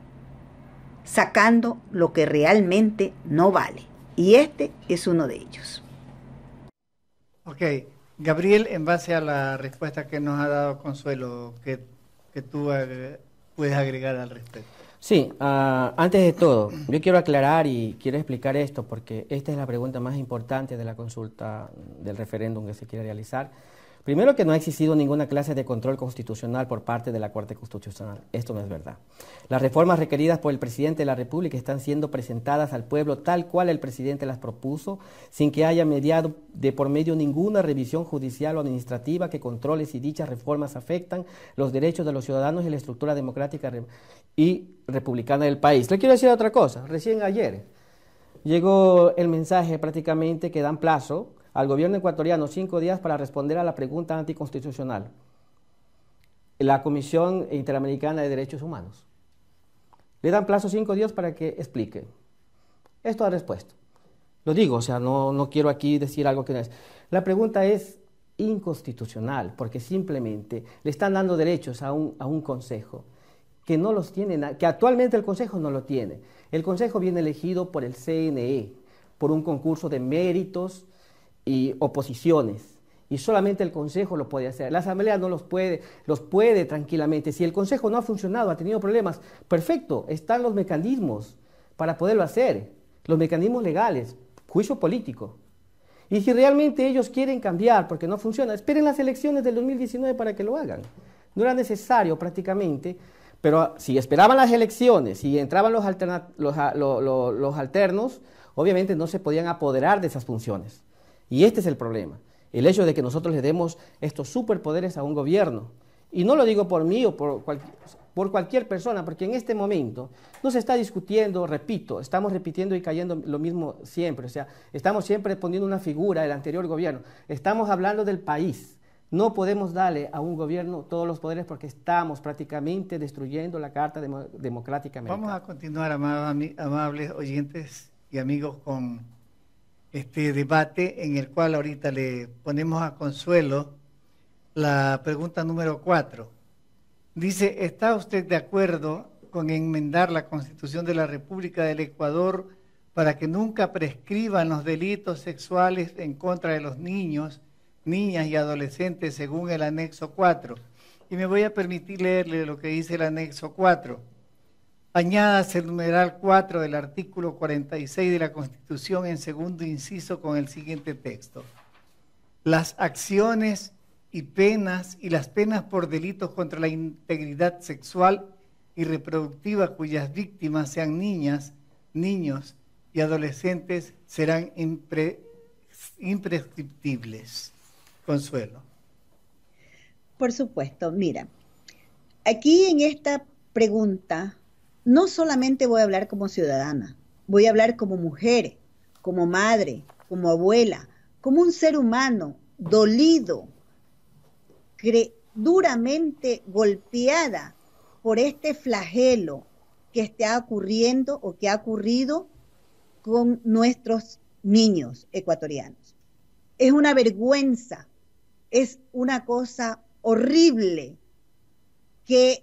sacando lo que realmente no vale. Y este es uno de ellos. Ok, Gabriel, en base a la respuesta que nos ha dado Consuelo, que tú puedes agregar al respecto. Sí, antes de todo, yo quiero aclarar y quiero explicar esto porque esta es la pregunta más importante de la consulta del referéndum que se quiere realizar. Primero, que no ha existido ninguna clase de control constitucional por parte de la Corte Constitucional. Esto no es verdad. Las reformas requeridas por el presidente de la República están siendo presentadas al pueblo tal cual el presidente las propuso, sin que haya mediado de por medio ninguna revisión judicial o administrativa que controle si dichas reformas afectan los derechos de los ciudadanos y la estructura democrática y republicana del país. Le quiero decir otra cosa. Recién ayer llegó el mensaje prácticamente que dan plazo al gobierno ecuatoriano 5 días para responder a la pregunta anticonstitucional. La Comisión Interamericana de Derechos Humanos. Le dan plazo 5 días para que explique. Esto ha respuesto. Lo digo, o sea, no quiero aquí decir algo que no es. La pregunta es inconstitucional, porque simplemente le están dando derechos a un consejo que no los tiene, que actualmente el consejo no lo tiene. El consejo viene elegido por el CNE, por un concurso de méritos y oposiciones. Y solamente el Consejo lo puede hacer. La Asamblea no los puede tranquilamente. Si el Consejo no ha funcionado, ha tenido problemas, perfecto, están los mecanismos para poderlo hacer, los mecanismos legales, juicio político. Y si realmente ellos quieren cambiar porque no funciona, esperen las elecciones del 2019 para que lo hagan. No era necesario prácticamente, pero si esperaban las elecciones y entraban los alternos, obviamente no se podían apoderar de esas funciones. Y este es el problema. El hecho de que nosotros le demos estos superpoderes a un gobierno. Y no lo digo por mí o por cualquier persona, porque en este momento no se está discutiendo, repito, estamos repitiendo y cayendo lo mismo siempre. O sea, estamos siempre poniendo una figura del anterior gobierno. Estamos hablando del país. No podemos darle a un gobierno todos los poderes porque estamos prácticamente destruyendo la Carta Democrática Americana. Vamos a continuar, amables oyentes y amigos, con este debate en el cual ahorita le ponemos a Consuelo la pregunta número 4. Dice, ¿está usted de acuerdo con enmendar la Constitución de la República del Ecuador para que nunca prescriban los delitos sexuales en contra de los niños, niñas y adolescentes según el anexo 4? Y me voy a permitir leerle lo que dice el anexo 4. Añádase el numeral 4 del artículo 46 de la Constitución en segundo inciso con el siguiente texto. Las acciones y las penas por delitos contra la integridad sexual y reproductiva cuyas víctimas sean niñas, niños y adolescentes serán imprescriptibles. Consuelo. Por supuesto, mira, aquí en esta pregunta no solamente voy a hablar como ciudadana, voy a hablar como mujer, como madre, como abuela, como un ser humano dolido, duramente golpeada por este flagelo que está ocurriendo o que ha ocurrido con nuestros niños ecuatorianos. Es una vergüenza, es una cosa horrible que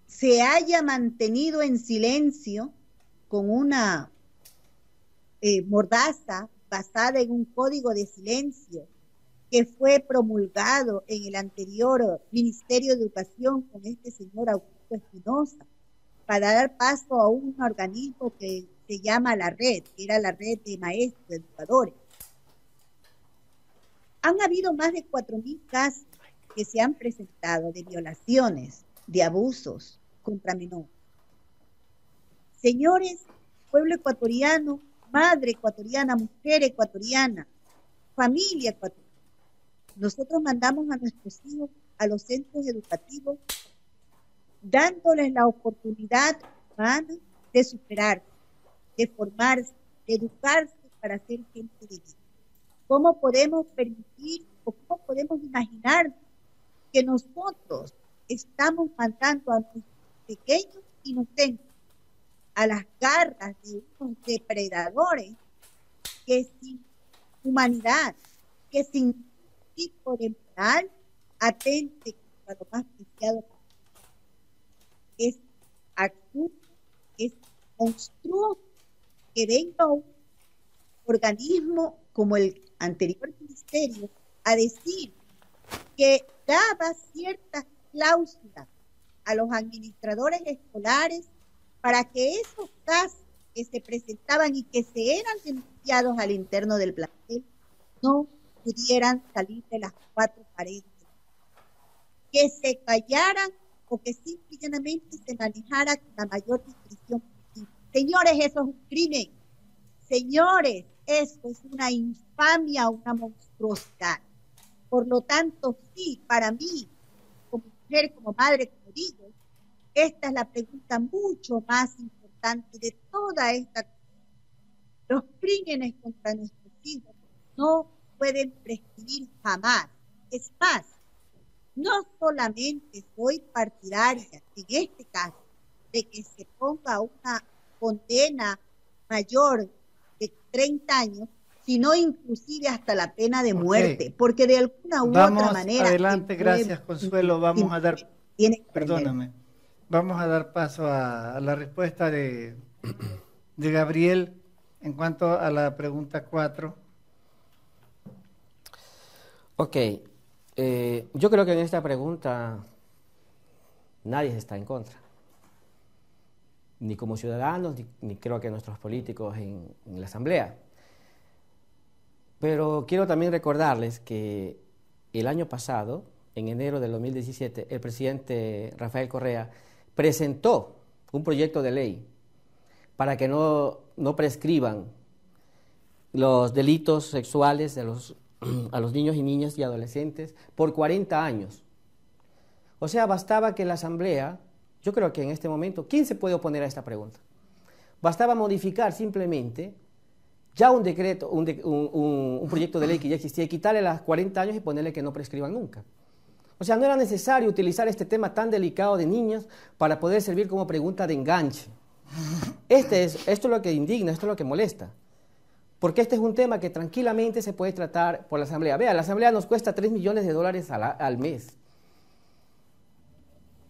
se haya mantenido en silencio con una mordaza basada en un código de silencio que fue promulgado en el anterior Ministerio de Educación con este señor Augusto Espinosa, para dar paso a un organismo que se llama la Red, que era la Red de Maestros, de Educadores. Han habido más de 4.000 casos que se han presentado de violaciones, de abusos contra menores. Señores, pueblo ecuatoriano, madre ecuatoriana, mujer ecuatoriana, familia ecuatoriana, nosotros mandamos a nuestros hijos a los centros educativos dándoles la oportunidad humana de superarse, de formarse, de educarse para ser gente de bien. ¿Cómo podemos permitir o cómo podemos imaginar que nosotros estamos mandando a nuestros pequeños inocentes a las garras de unos depredadores que sin humanidad, que sin tipo de moral atente contra lo más preciado? Es absurdo, es monstruoso que venga un organismo como el anterior ministerio a decir que daba ciertas cláusulas a los administradores escolares para que esos casos que se presentaban y que se eran denunciados al interno del plantel no pudieran salir de las 4 paredes, que se callaran o que simplemente se manejara con la mayor discreción posible. Señores, eso es un crimen. Señores, eso es una infamia, una monstruosidad. Por lo tanto, sí, para mí, como mujer, como madre, como digo, esta es la pregunta mucho más importante de toda esta. Los crímenes contra nuestros hijos no pueden prescribir jamás. Es más, no solamente soy partidaria, en este caso, de que se ponga una condena mayor de 30 años, sino inclusive hasta la pena de muerte, porque de alguna u otra manera... Adelante, gracias, Consuelo. Vamos a dar... Perdóname. Vamos a dar paso a la respuesta de Gabriel en cuanto a la pregunta 4. Ok, yo creo que en esta pregunta nadie está en contra, ni como ciudadanos, ni creo que nuestros políticos en la Asamblea. Pero quiero también recordarles que el año pasado, en enero del 2017, el presidente Rafael Correa presentó un proyecto de ley para que no prescriban los delitos sexuales a los niños y niñas y adolescentes por 40 años. O sea, bastaba que la Asamblea, yo creo que en este momento, ¿quién se puede oponer a esta pregunta? Bastaba modificar simplemente ya un decreto, un proyecto de ley que ya existía, y quitarle los 40 años y ponerle que no prescriban nunca. O sea, no era necesario utilizar este tema tan delicado de niños para poder servir como pregunta de enganche. Esto es lo que indigna, esto es lo que molesta. Porque este es un tema que tranquilamente se puede tratar por la Asamblea. Vea, la Asamblea nos cuesta $3 millones al mes.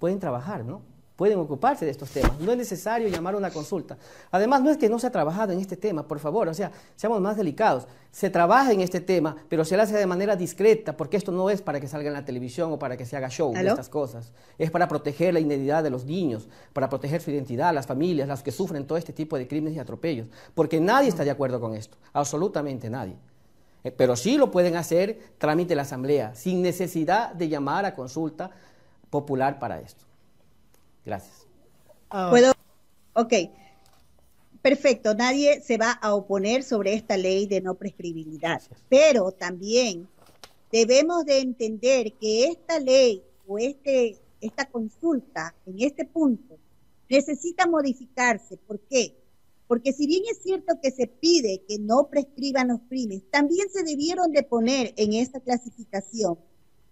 Pueden trabajar, ¿no? Pueden ocuparse de estos temas. No es necesario llamar a una consulta. Además, no es que no se ha trabajado en este tema, por favor, o sea, seamos más delicados. Se trabaja en este tema, pero se lo hace de manera discreta, porque esto no es para que salga en la televisión o para que se haga show de estas cosas. Es para proteger la identidad de los niños, para proteger su identidad, las familias, las que sufren todo este tipo de crímenes y atropellos. Porque nadie está de acuerdo con esto, absolutamente nadie. Pero sí lo pueden hacer trámite la Asamblea, sin necesidad de llamar a consulta popular para esto. Gracias. ¿Puedo? Ok, perfecto. Nadie se va a oponer sobre esta ley de no prescribilidad, pero también debemos de entender que esta ley o esta consulta en este punto necesita modificarse. ¿Por qué? Porque si bien es cierto que se pide que no prescriban los crímenes, también se debieron de poner en esta clasificación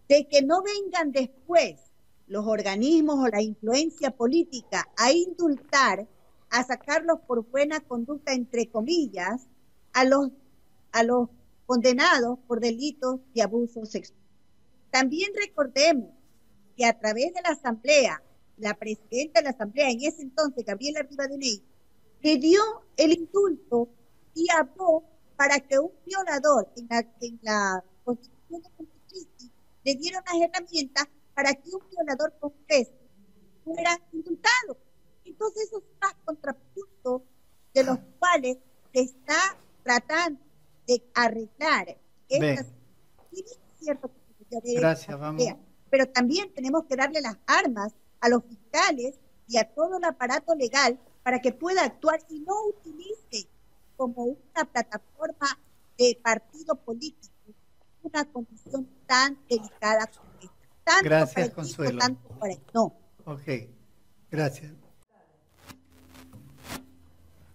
de que no vengan después los organismos o la influencia política a indultar, a sacarlos por buena conducta, entre comillas, a los condenados por delitos de abuso sexual. También recordemos que a través de la Asamblea, la presidenta de la Asamblea, en ese entonces, Gabriela Rivadeneira, le dio el indulto y habló para que un violador en la Constitución de Montecristi le diera unas herramientas para que un violador confeso fuera indultado. Entonces esos son los contrapuntos de los cuales se está tratando de arreglar estas. Sí, es cierto que gracias, vamos. Pero también tenemos que darle las armas a los fiscales y a todo el aparato legal para que pueda actuar y no utilice como una plataforma de partido político una condición tan delicada como esta. Tanto gracias, Consuelo. Tanto para el no. Ok, gracias.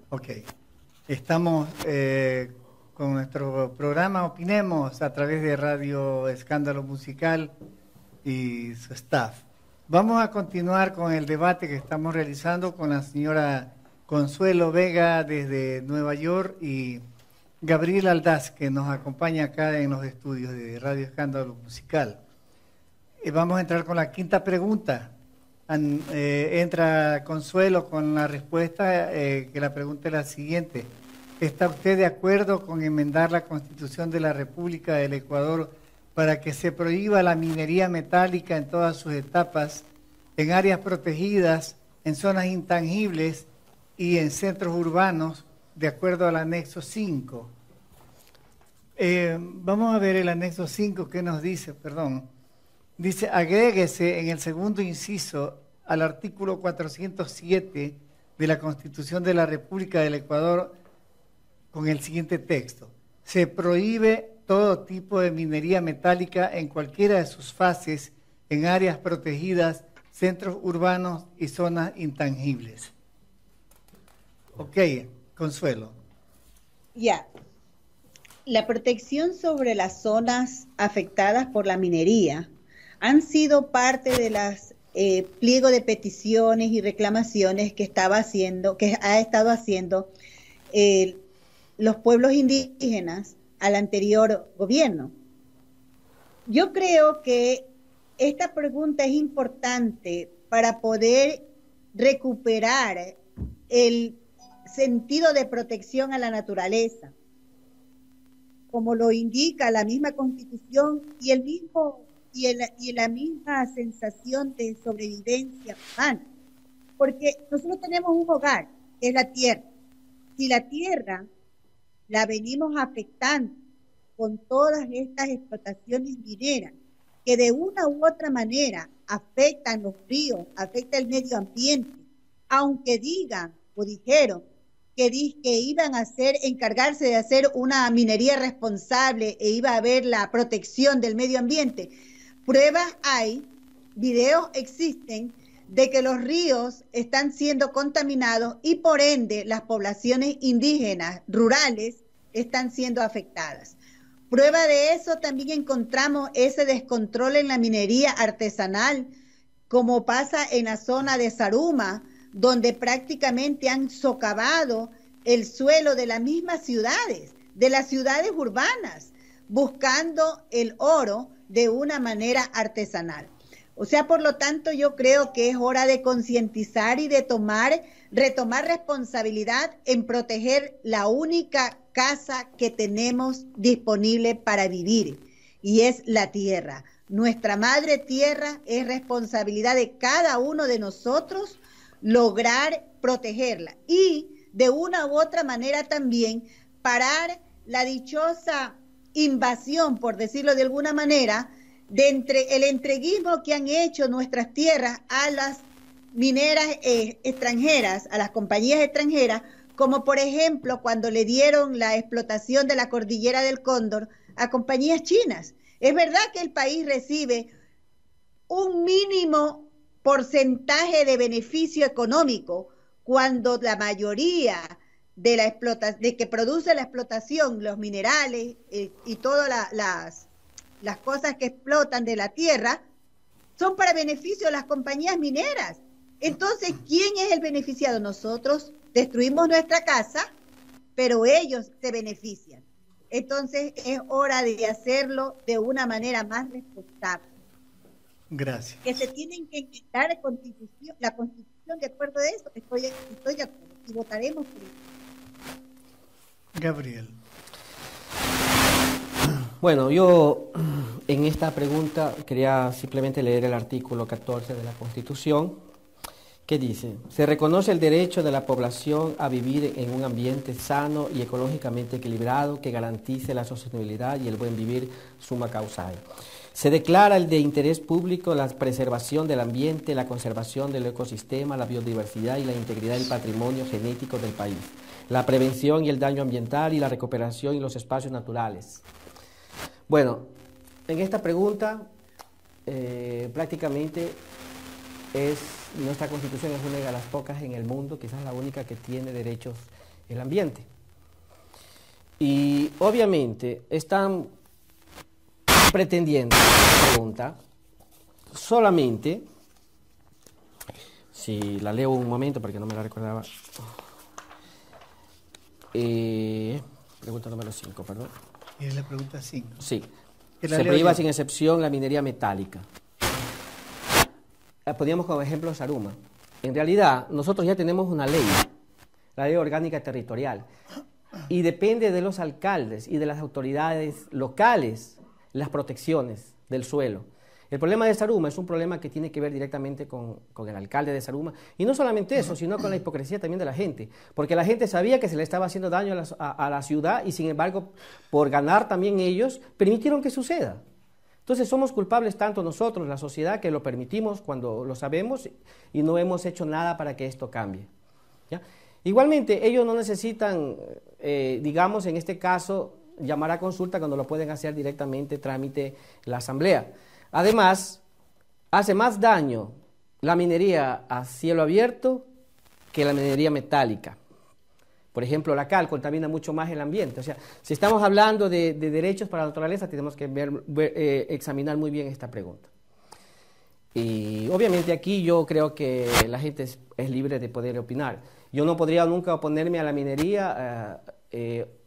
Ok, estamos con nuestro programa Opinemos a través de Radio Escándalo Musical y su staff. Vamos a continuar con el debate que estamos realizando con la señora Consuelo Vega desde Nueva York y Gabriel Aldaz, que nos acompaña acá en los estudios de Radio Escándalo Musical. Vamos a entrar con la quinta pregunta. Entra Consuelo con la respuesta, que la pregunta es la siguiente. ¿Está usted de acuerdo con enmendar la Constitución de la República del Ecuador para que se prohíba la minería metálica en todas sus etapas, en áreas protegidas, en zonas intangibles y en centros urbanos, de acuerdo al anexo 5? Vamos a ver el anexo 5, ¿qué nos dice? Perdón. Dice, agréguese en el segundo inciso al artículo 407 de la Constitución de la República del Ecuador con el siguiente texto. Se prohíbe todo tipo de minería metálica en cualquiera de sus fases, en áreas protegidas, centros urbanos y zonas intangibles. Ok, Consuelo. Ya. La protección sobre las zonas afectadas por la minería han sido parte de las pliego de peticiones y reclamaciones que ha estado haciendo los pueblos indígenas al anterior gobierno. Yo creo que esta pregunta es importante para poder recuperar el sentido de protección a la naturaleza, como lo indica la misma Constitución y la misma sensación de sobrevivencia humana. Porque nosotros tenemos un hogar, que es la tierra. Si la tierra la venimos afectando con todas estas explotaciones mineras, que de una u otra manera afectan los ríos, afecta el medio ambiente, aunque digan o dijeron que iban a encargarse de hacer una minería responsable e iba a haber la protección del medio ambiente. Pruebas hay, videos existen de que los ríos están siendo contaminados y por ende las poblaciones indígenas rurales están siendo afectadas. Prueba de eso también encontramos ese descontrol en la minería artesanal, como pasa en la zona de Zaruma, donde prácticamente han socavado el suelo de las mismas ciudades, de las ciudades urbanas, buscando el oro de una manera artesanal. O sea, por lo tanto, yo creo que es hora de concientizar y de retomar responsabilidad en proteger la única casa que tenemos disponible para vivir, y es la tierra. Nuestra madre tierra, es responsabilidad de cada uno de nosotros lograr protegerla y de una u otra manera también parar la dichosa invasión, por decirlo de alguna manera, el entreguismo que han hecho nuestras tierras a las mineras extranjeras, a las compañías extranjeras, como por ejemplo cuando le dieron la explotación de la cordillera del Cóndor a compañías chinas. Es verdad que el país recibe un mínimo porcentaje de beneficio económico cuando la mayoría de que produce la explotación, los minerales y todas las cosas que explotan de la tierra, son para beneficio de las compañías mineras. Entonces, ¿quién es el beneficiado? Nosotros destruimos nuestra casa, pero ellos se benefician. Entonces, es hora de hacerlo de una manera más responsable. Gracias. Que se tienen que inventar la Constitución de acuerdo a eso. Estoy de acuerdo y votaremos por eso. Gabriel. Bueno, yo en esta pregunta quería simplemente leer el artículo 14 de la Constitución, que dice: se reconoce el derecho de la población a vivir en un ambiente sano y ecológicamente equilibrado que garantice la sostenibilidad y el buen vivir summa causae. Se declara el de interés público la preservación del ambiente, la conservación del ecosistema, la biodiversidad y la integridad del patrimonio genético del país, la prevención y el daño ambiental y la recuperación y los espacios naturales. Bueno, en esta pregunta prácticamente nuestra Constitución es una de las pocas en el mundo, quizás la única que tiene derechos el ambiente. Y obviamente están pretendiendo esta pregunta solamente, si la leo un momento porque no me la recordaba, pregunta número 5, perdón. Es la pregunta 5. Sí. Se prohíba sin excepción la minería metálica. Poníamos como ejemplo Zaruma. En realidad, nosotros ya tenemos una ley, la Ley Orgánica Territorial, y depende de los alcaldes y de las autoridades locales las protecciones del suelo. El problema de Zaruma es un problema que tiene que ver directamente con el alcalde de Zaruma, y no solamente eso, sino con la hipocresía también de la gente, porque la gente sabía que se le estaba haciendo daño a la ciudad y sin embargo, por ganar también ellos, permitieron que suceda. Entonces somos culpables tanto nosotros, la sociedad, que lo permitimos cuando lo sabemos y no hemos hecho nada para que esto cambie, ¿ya? Igualmente, ellos no necesitan, digamos, en este caso, llamar a consulta cuando lo pueden hacer directamente, trámite la asamblea. Además, hace más daño la minería a cielo abierto que la minería metálica. Por ejemplo, la cal contamina mucho más el ambiente. O sea, si estamos hablando de derechos para la naturaleza, tenemos que examinar muy bien esta pregunta. Y obviamente aquí yo creo que la gente es libre de poder opinar. Yo no podría nunca oponerme a la minería,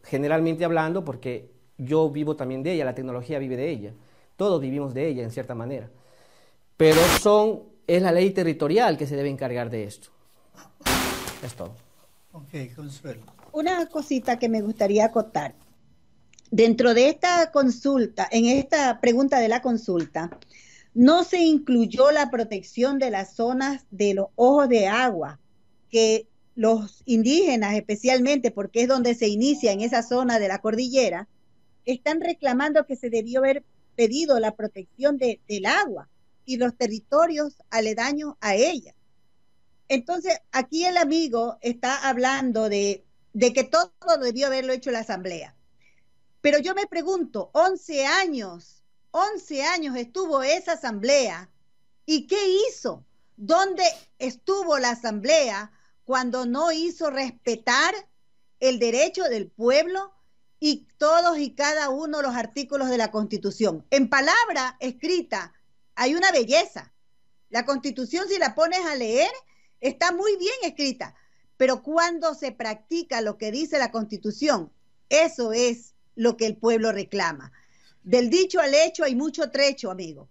generalmente hablando, porque yo vivo también de ella, la tecnología vive de ella. Todos vivimos de ella en cierta manera. Pero es la ley territorial que se debe encargar de esto. Es todo. Ok, Consuelo. Una cosita que me gustaría acotar. Dentro de esta consulta, en esta pregunta de la consulta, no se incluyó la protección de las zonas de los ojos de agua, que los indígenas especialmente, porque es donde se inicia en esa zona de la cordillera, están reclamando que se debió haber pedido la protección del agua y los territorios aledaños a ella. Entonces, aquí el amigo está hablando de que todo debió haberlo hecho la Asamblea. Pero yo me pregunto, 11 años estuvo esa Asamblea, ¿y qué hizo? ¿Dónde estuvo la Asamblea cuando no hizo respetar el derecho del pueblo y todos y cada uno de los artículos de la Constitución? En palabra escrita hay una belleza. La Constitución, si la pones a leer, está muy bien escrita, pero cuando se practica lo que dice la Constitución, eso es lo que el pueblo reclama. Del dicho al hecho hay mucho trecho, amigo.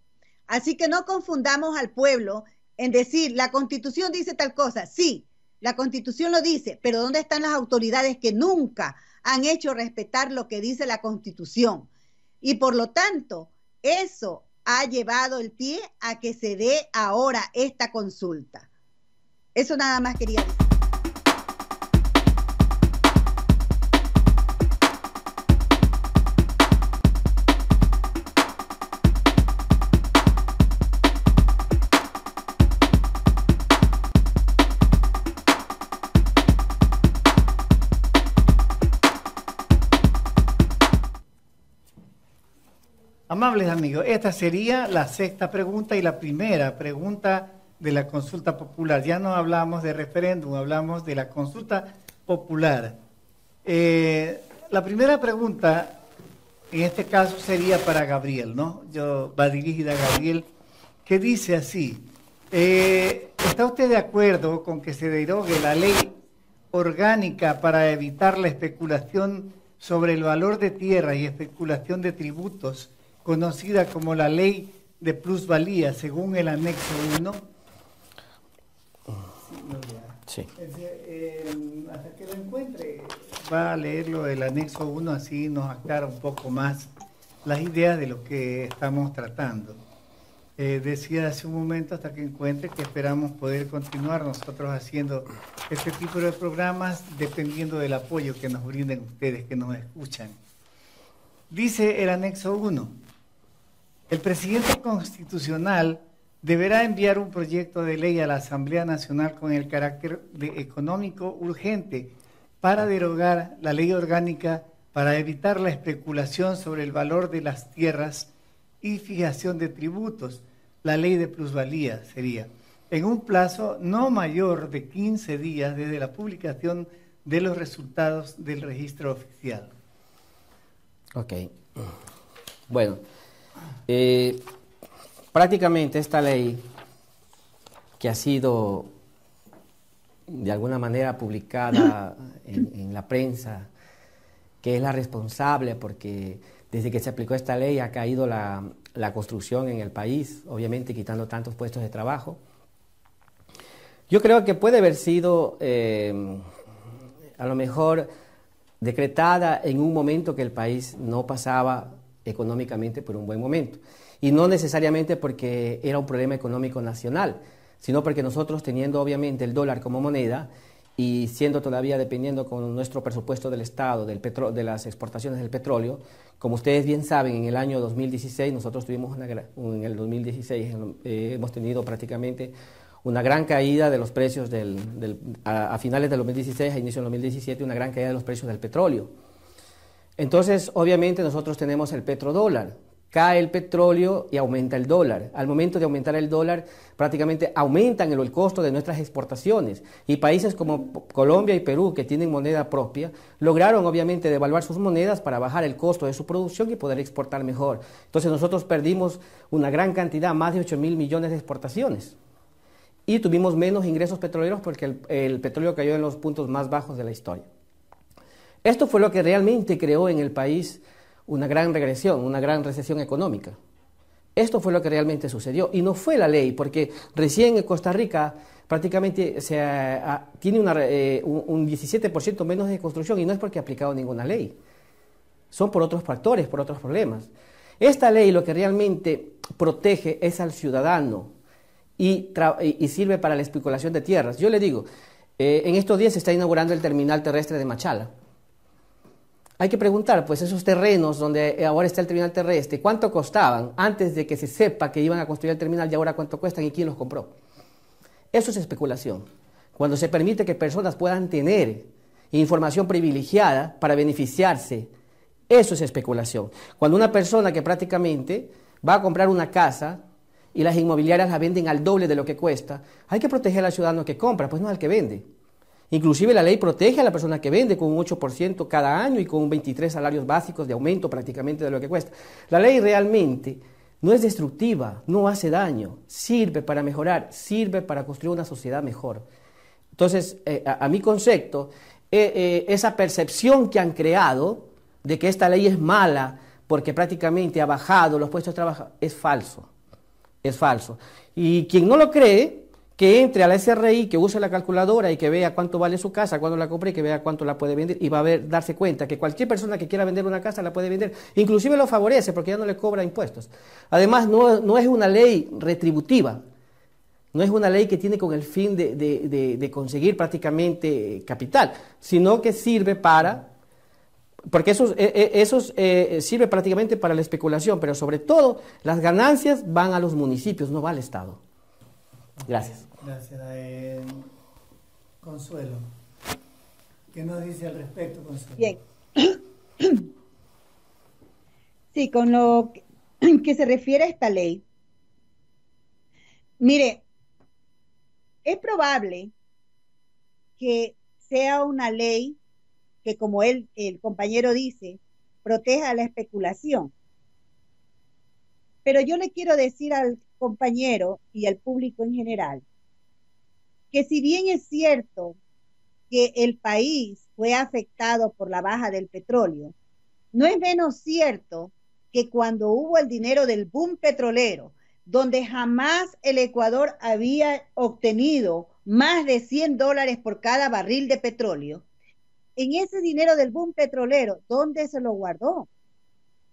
Así que no confundamos al pueblo en decir, la Constitución dice tal cosa. Sí, la Constitución lo dice, pero ¿dónde están las autoridades que nunca han hecho respetar lo que dice la Constitución? Y por lo tanto, eso ha llevado el pie a que se dé ahora esta consulta. Eso nada más quería decir. Amables amigos, esta sería la sexta pregunta y la primera pregunta de la consulta popular. Ya no hablamos de referéndum, hablamos de la consulta popular. La primera pregunta, en este caso, sería para Gabriel, ¿no? Va dirigida a Gabriel, que dice así: ¿está usted de acuerdo con que se derogue la ley orgánica para evitar la especulación sobre el valor de tierra y especulación de tributos, conocida como la ley de plusvalía, según el anexo 1? Sí. Hasta que lo encuentre, va a leerlo del anexo 1, así nos aclara un poco más las ideas de lo que estamos tratando. Decía hace un momento, hasta que encuentre, que esperamos poder continuar nosotros haciendo este tipo de programas dependiendo del apoyo que nos brinden ustedes, que nos escuchan. Dice el anexo 1, el presidente constitucional deberá enviar un proyecto de ley a la Asamblea Nacional con el carácter económico urgente para derogar la ley orgánica para evitar la especulación sobre el valor de las tierras y fijación de tributos, la ley de plusvalía sería, en un plazo no mayor de 15 días desde la publicación de los resultados del registro oficial. Ok. Bueno, prácticamente esta ley, que ha sido de alguna manera publicada en la prensa, que es la responsable porque desde que se aplicó esta ley ha caído la construcción en el país, obviamente quitando tantos puestos de trabajo. Yo creo que puede haber sido a lo mejor decretada en un momento que el país no pasaba económicamente por un buen momento. Y no necesariamente porque era un problema económico nacional, sino porque nosotros, teniendo obviamente el dólar como moneda y siendo todavía dependiendo con nuestro presupuesto del Estado de las exportaciones del petróleo, como ustedes bien saben, en el año 2016 nosotros tuvimos en el 2016 hemos tenido prácticamente una gran caída de los precios a finales del 2016, a inicio del 2017, una gran caída de los precios del petróleo. Entonces, obviamente nosotros tenemos el petrodólar. Cae el petróleo y aumenta el dólar. Al momento de aumentar el dólar, prácticamente aumentan el costo de nuestras exportaciones. Y países como Colombia y Perú, que tienen moneda propia, lograron obviamente devaluar sus monedas para bajar el costo de su producción y poder exportar mejor. Entonces nosotros perdimos una gran cantidad, más de 8.000 millones de exportaciones. Y tuvimos menos ingresos petroleros porque el petróleo cayó en los puntos más bajos de la historia. Esto fue lo que realmente creó en el país una gran regresión, una gran recesión económica. Esto fue lo que realmente sucedió y no fue la ley, porque recién en Costa Rica prácticamente tiene un 17% menos de construcción y no es porque ha aplicado ninguna ley, son por otros factores, por otros problemas. Esta ley lo que realmente protege es al ciudadano y sirve para la especulación de tierras. Yo le digo, en estos días se está inaugurando el terminal terrestre de Machala. Hay que preguntar, pues esos terrenos donde ahora está el terminal terrestre, ¿cuánto costaban antes de que se sepa que iban a construir el terminal y ahora cuánto cuestan y quién los compró? Eso es especulación. Cuando se permite que personas puedan tener información privilegiada para beneficiarse, eso es especulación. Cuando una persona que prácticamente va a comprar una casa y las inmobiliarias la venden al doble de lo que cuesta, hay que proteger al ciudadano que compra, pues no al que vende. Inclusive la ley protege a la persona que vende con un 8% cada año y con 23 salarios básicos de aumento prácticamente de lo que cuesta. La ley realmente no es destructiva, no hace daño, sirve para mejorar, sirve para construir una sociedad mejor. Entonces, a mi concepto, esa percepción que han creado de que esta ley es mala porque prácticamente ha bajado los puestos de trabajo, es falso, es falso. Y quien no lo cree, que entre a la SRI, que use la calculadora y que vea cuánto vale su casa, cuándo la compré, que vea cuánto la puede vender y va a darse cuenta que cualquier persona que quiera vender una casa la puede vender, inclusive lo favorece porque ya no le cobra impuestos. Además, no es una ley retributiva, no es una ley que tiene con el fin de conseguir prácticamente capital, sino que sirve para, porque eso sirve prácticamente para la especulación, pero sobre todo las ganancias van a los municipios, no va al Estado. Gracias. Gracias. Consuelo, ¿qué nos dice al respecto, Consuelo? Bien. Sí, con lo que se refiere a esta ley, mire, es probable que sea una ley que, como el compañero dice, proteja la especulación. Pero yo le quiero decir al compañero y al público en general que si bien es cierto que el país fue afectado por la baja del petróleo, no es menos cierto que cuando hubo el dinero del boom petrolero, donde jamás el Ecuador había obtenido más de $100 por cada barril de petróleo, en ese dinero del boom petrolero, ¿dónde se lo guardó?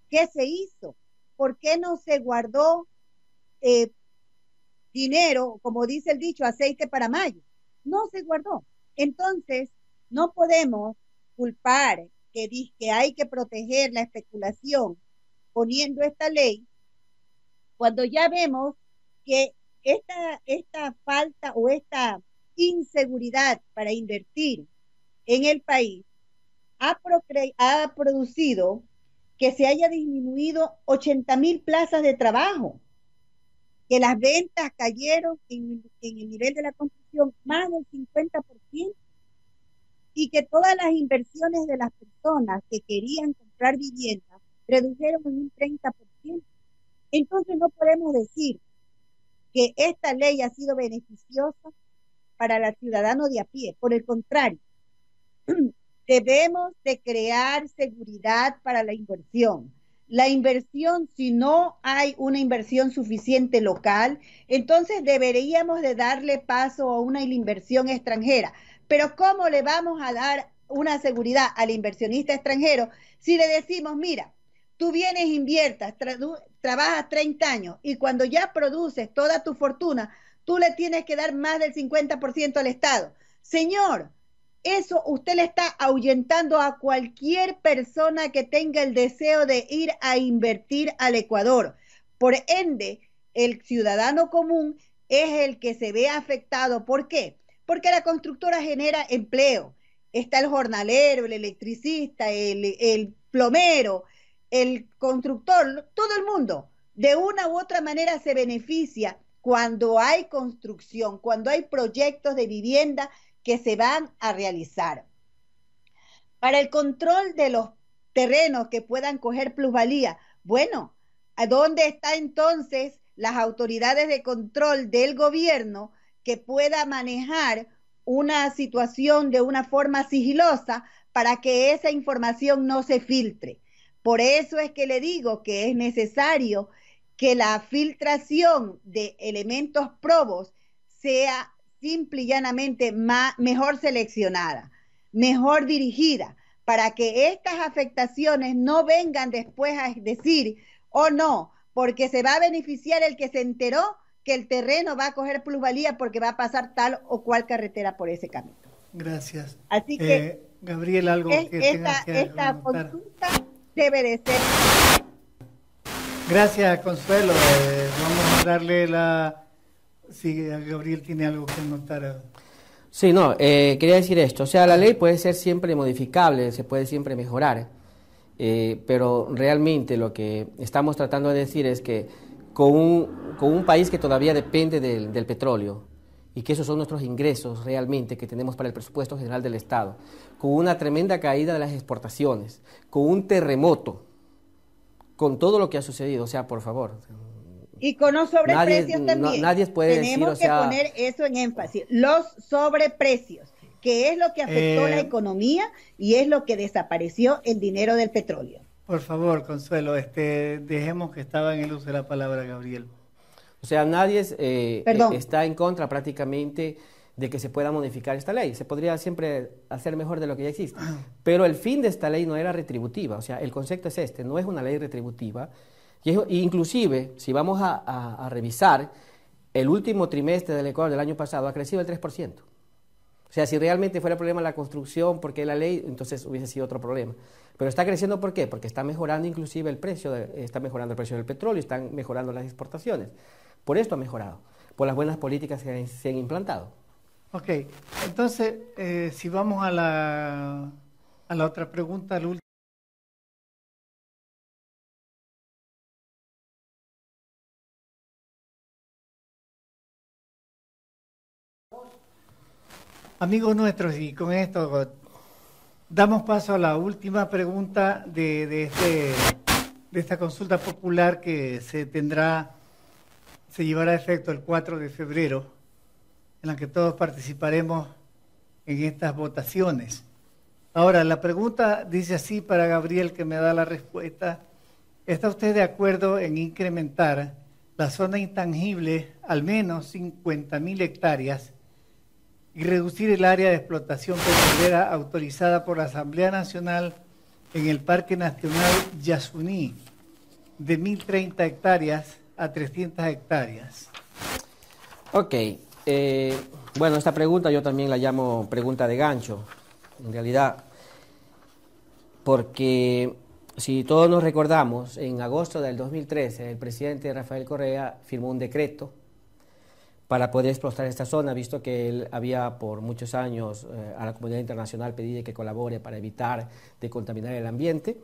¿Qué se hizo? ¿Por qué no se guardó dinero, como dice el dicho, aceite para mayo? No se guardó. Entonces, no podemos culpar que hay que proteger la especulación poniendo esta ley, cuando ya vemos que esta falta o esta inseguridad para invertir en el país ha producido que se haya disminuido 80,000 plazas de trabajo, que las ventas cayeron en el nivel de la construcción más del 50%, y que todas las inversiones de las personas que querían comprar vivienda redujeron en un 30%. Entonces no podemos decir que esta ley ha sido beneficiosa para el ciudadano de a pie. Por el contrario, debemos de crear seguridad para la inversión. La inversión, si no hay una inversión suficiente local, entonces deberíamos de darle paso a una inversión extranjera. Pero ¿cómo le vamos a dar una seguridad al inversionista extranjero si le decimos, mira, tú vienes, inviertas, trabajas 30 años y cuando ya produces toda tu fortuna, tú le tienes que dar más del 50% al Estado? Señor, eso usted le está ahuyentando a cualquier persona que tenga el deseo de ir a invertir al Ecuador. Por ende, el ciudadano común es el que se ve afectado. ¿Por qué? Porque la constructora genera empleo. Está el jornalero, el electricista, el plomero, el constructor, todo el mundo. De una u otra manera se beneficia cuando hay construcción, cuando hay proyectos de vivienda que se van a realizar. Para el control de los terrenos que puedan coger plusvalía, bueno, ¿a dónde está entonces las autoridades de control del gobierno que pueda manejar una situación de una forma sigilosa para que esa información no se filtre? Por eso es que le digo que es necesario que la filtración de elementos probos sea simple y llanamente mejor seleccionada, mejor dirigida, para que estas afectaciones no vengan después a decir, oh no, porque se va a beneficiar el que se enteró que el terreno va a coger plusvalía porque va a pasar tal o cual carretera por ese camino. Gracias. Así que, Gabriel, algo que tengas que esta consulta debe de ser. Gracias, Consuelo. Vamos a darle si Gabriel tiene algo que anotar. Sí, no, quería decir esto. O sea, la ley puede ser siempre modificable, se puede siempre mejorar, pero realmente lo que estamos tratando de decir es que con un país que todavía depende del petróleo, y que esos son nuestros ingresos realmente que tenemos para el presupuesto general del Estado, con una tremenda caída de las exportaciones, con un terremoto, con todo lo que ha sucedido, o sea, por favor. Y con los sobreprecios también. Nadie puede Tenemos decir, que poner eso en énfasis. Los sobreprecios, que es lo que afectó la economía y es lo que desapareció el dinero del petróleo. Por favor, Consuelo, dejemos que estaba en el uso de la palabra Gabriel. O sea, nadie está en contra prácticamente de que se pueda modificar esta ley. Se podría siempre hacer mejor de lo que ya existe. Pero el fin de esta ley no era retributiva. O sea, el concepto es no es una ley retributiva. Y inclusive, si vamos a revisar, el último trimestre del Ecuador del año pasado ha crecido el 3%. O sea, si realmente fuera el problema la construcción, porque la ley, entonces hubiese sido otro problema. Pero está creciendo, ¿por qué? Porque está mejorando inclusive el precio, está mejorando el precio del petróleo, están mejorando las exportaciones. Por esto ha mejorado, por las buenas políticas que se han implantado. Ok, entonces, si vamos a la otra pregunta, al último. Amigos nuestros, y con esto damos paso a la última pregunta de esta consulta popular que se llevará a efecto el 4 de febrero, en la que todos participaremos en estas votaciones. Ahora, la pregunta dice así para Gabriel, que me da la respuesta. ¿Está usted de acuerdo en incrementar la zona intangible al menos 50.000 hectáreas y reducir el área de explotación petrolera autorizada por la Asamblea Nacional en el Parque Nacional Yasuní de 1.030 hectáreas a 300 hectáreas? Ok, bueno, esta pregunta yo también la llamo pregunta de gancho, en realidad, porque si todos nos recordamos, en agosto del 2013 el presidente Rafael Correa firmó un decreto para poder explotar esta zona, visto que él había por muchos años a la comunidad internacional pedido que colabore para evitar de contaminar el ambiente.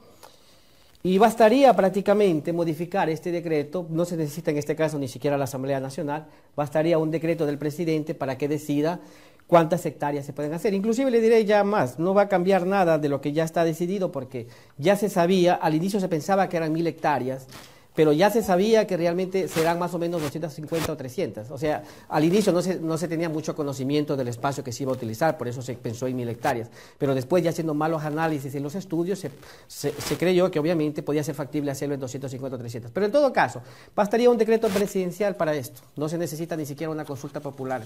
Y bastaría prácticamente modificar este decreto, no se necesita en este caso ni siquiera la Asamblea Nacional, bastaría un decreto del presidente para que decida cuántas hectáreas se pueden hacer. Inclusive le diré ya más, no va a cambiar nada de lo que ya está decidido, porque ya se sabía, al inicio se pensaba que eran 1.000 hectáreas, pero ya se sabía que realmente serán más o menos 250 o 300. O sea, al inicio no se tenía mucho conocimiento del espacio que se iba a utilizar, por eso se pensó en 1.000 hectáreas. Pero después, ya haciendo malos análisis en los estudios, se creyó que obviamente podía ser factible hacerlo en 250 o 300. Pero en todo caso, bastaría un decreto presidencial para esto. No se necesita ni siquiera una consulta popular.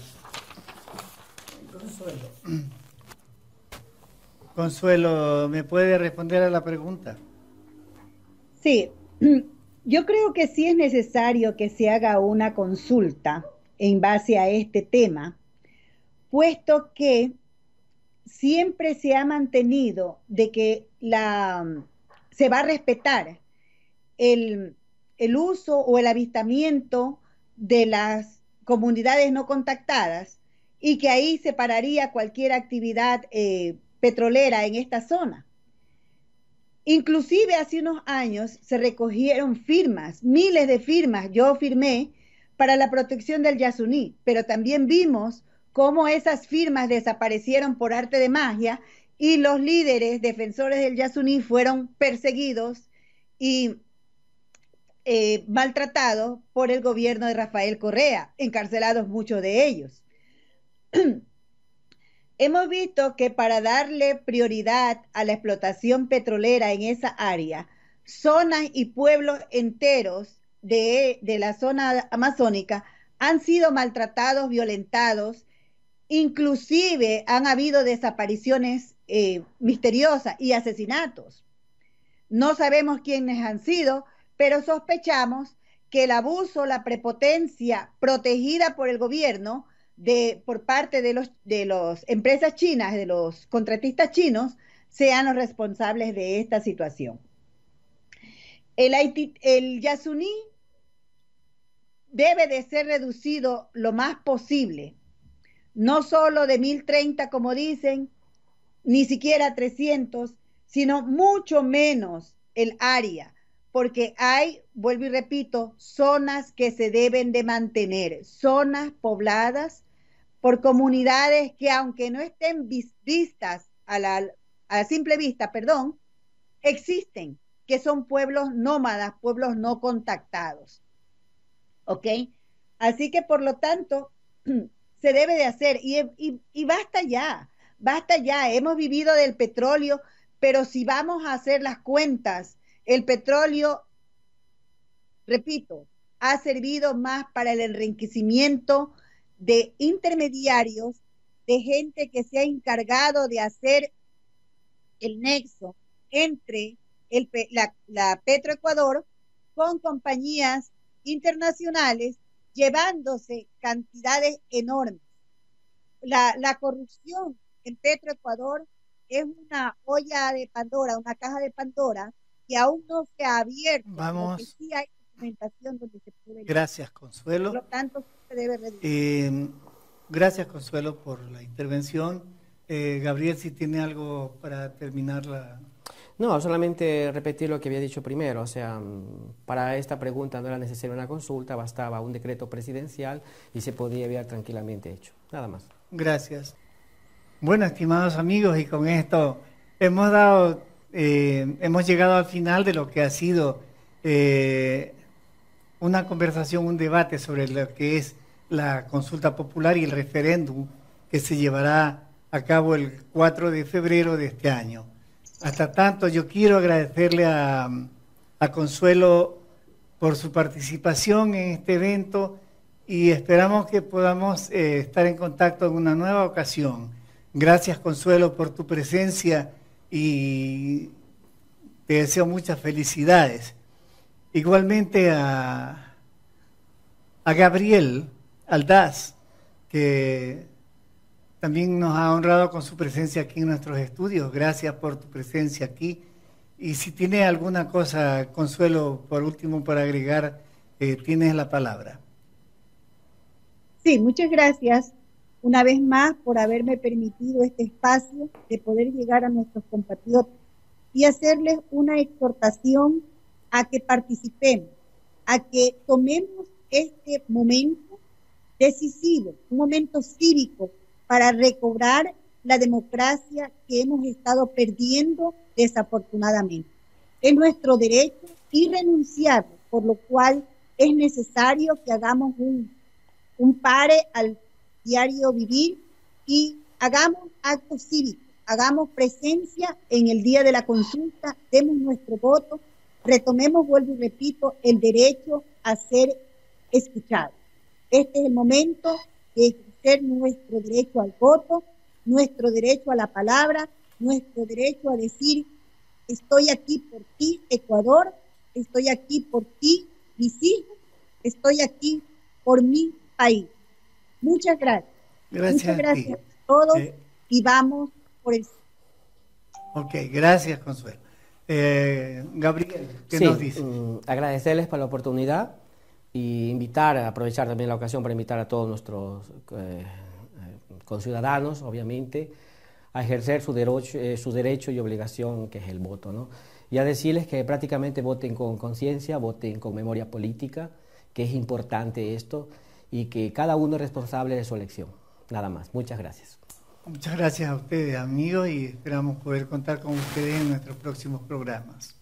Consuelo, ¿me puede responder a la pregunta? Sí. Yo creo que sí es necesario que se haga una consulta en base a este tema, puesto que siempre se ha mantenido de que se va a respetar el uso o el avistamiento de las comunidades no contactadas y que ahí se pararía cualquier actividad petrolera en esta zona. Inclusive hace unos años se recogieron firmas, miles de firmas, yo firmé para la protección del Yasuní, pero también vimos cómo esas firmas desaparecieron por arte de magia y los líderes defensores del Yasuní fueron perseguidos y maltratados por el gobierno de Rafael Correa, encarcelados muchos de ellos. Hemos visto que para darle prioridad a la explotación petrolera en esa área, zonas y pueblos enteros de la zona amazónica han sido maltratados, violentados, inclusive han habido desapariciones misteriosas y asesinatos. No sabemos quiénes han sido, pero sospechamos que el abuso, la prepotencia protegida por el gobierno por parte de las empresas chinas, de los contratistas chinos, sean los responsables de esta situación. El Yasuní debe de ser reducido lo más posible, no solo de 1030 como dicen, ni siquiera 300, sino mucho menos el área, porque hay, vuelvo y repito, zonas que se deben de mantener, zonas pobladas por comunidades que aunque no estén vistas a la simple vista, perdón, existen, que son pueblos nómadas, pueblos no contactados. ¿Ok? Así que por lo tanto, se debe de hacer y basta ya, hemos vivido del petróleo, pero si vamos a hacer las cuentas, el petróleo, repito, ha servido más para el enriquecimiento de intermediarios, de gente que se ha encargado de hacer el nexo entre la Petroecuador con compañías internacionales, llevándose cantidades enormes. La corrupción en Petroecuador es una olla de Pandora, una caja de Pandora que aún no se ha abierto. Vamos. Sí hay documentación donde se puede. Gracias, Consuelo. Por lo tanto, se debe reducir. Gracias, Consuelo, por la intervención. Gabriel, si tiene algo para terminar la... No, solamente repetir lo que había dicho primero, o sea, para esta pregunta no era necesaria una consulta, bastaba un decreto presidencial y se podía haber tranquilamente hecho, nada más. Gracias. Bueno, estimados amigos, y con esto hemos llegado al final de lo que ha sido una conversación, un debate sobre lo que es la consulta popular y el referéndum que se llevará a cabo el 4 de febrero de este año. Hasta tanto, yo quiero agradecerle a Consuelo por su participación en este evento y esperamos que podamos estar en contacto en una nueva ocasión. Gracias, Consuelo, por tu presencia y te deseo muchas felicidades. Igualmente a Gabriel Aldaz, que también nos ha honrado con su presencia aquí en nuestros estudios. Gracias por tu presencia aquí. Y si tiene alguna cosa, Consuelo, por último, para agregar, tienes la palabra. Sí, muchas gracias una vez más por haberme permitido este espacio de poder llegar a nuestros compatriotas y hacerles una exhortación a que participemos, a que tomemos este momento decisivo, un momento cívico, para recobrar la democracia que hemos estado perdiendo desafortunadamente. Es nuestro derecho irrenunciable, por lo cual es necesario que hagamos un pare al diario vivir y hagamos actos cívicos, hagamos presencia en el día de la consulta, demos nuestro voto, retomemos, vuelvo y repito, el derecho a ser escuchado. Este es el momento de ejercer nuestro derecho al voto, nuestro derecho a la palabra, nuestro derecho a decir, estoy aquí por ti, Ecuador, estoy aquí por ti, mis hijos, estoy aquí por mi país. Muchas gracias. Muchas gracias a todos y vamos por el... Ok, gracias, Consuelo. Gabriel, ¿qué nos dice? Agradecerles por la oportunidad y aprovechar también la ocasión para invitar a todos nuestros conciudadanos, obviamente, a ejercer su derecho y obligación, que es el voto, ¿no? Y a decirles que prácticamente voten con conciencia, voten con memoria política, que es importante esto, y que cada uno es responsable de su elección. Nada más. Muchas gracias. Muchas gracias a ustedes, amigos, y esperamos poder contar con ustedes en nuestros próximos programas.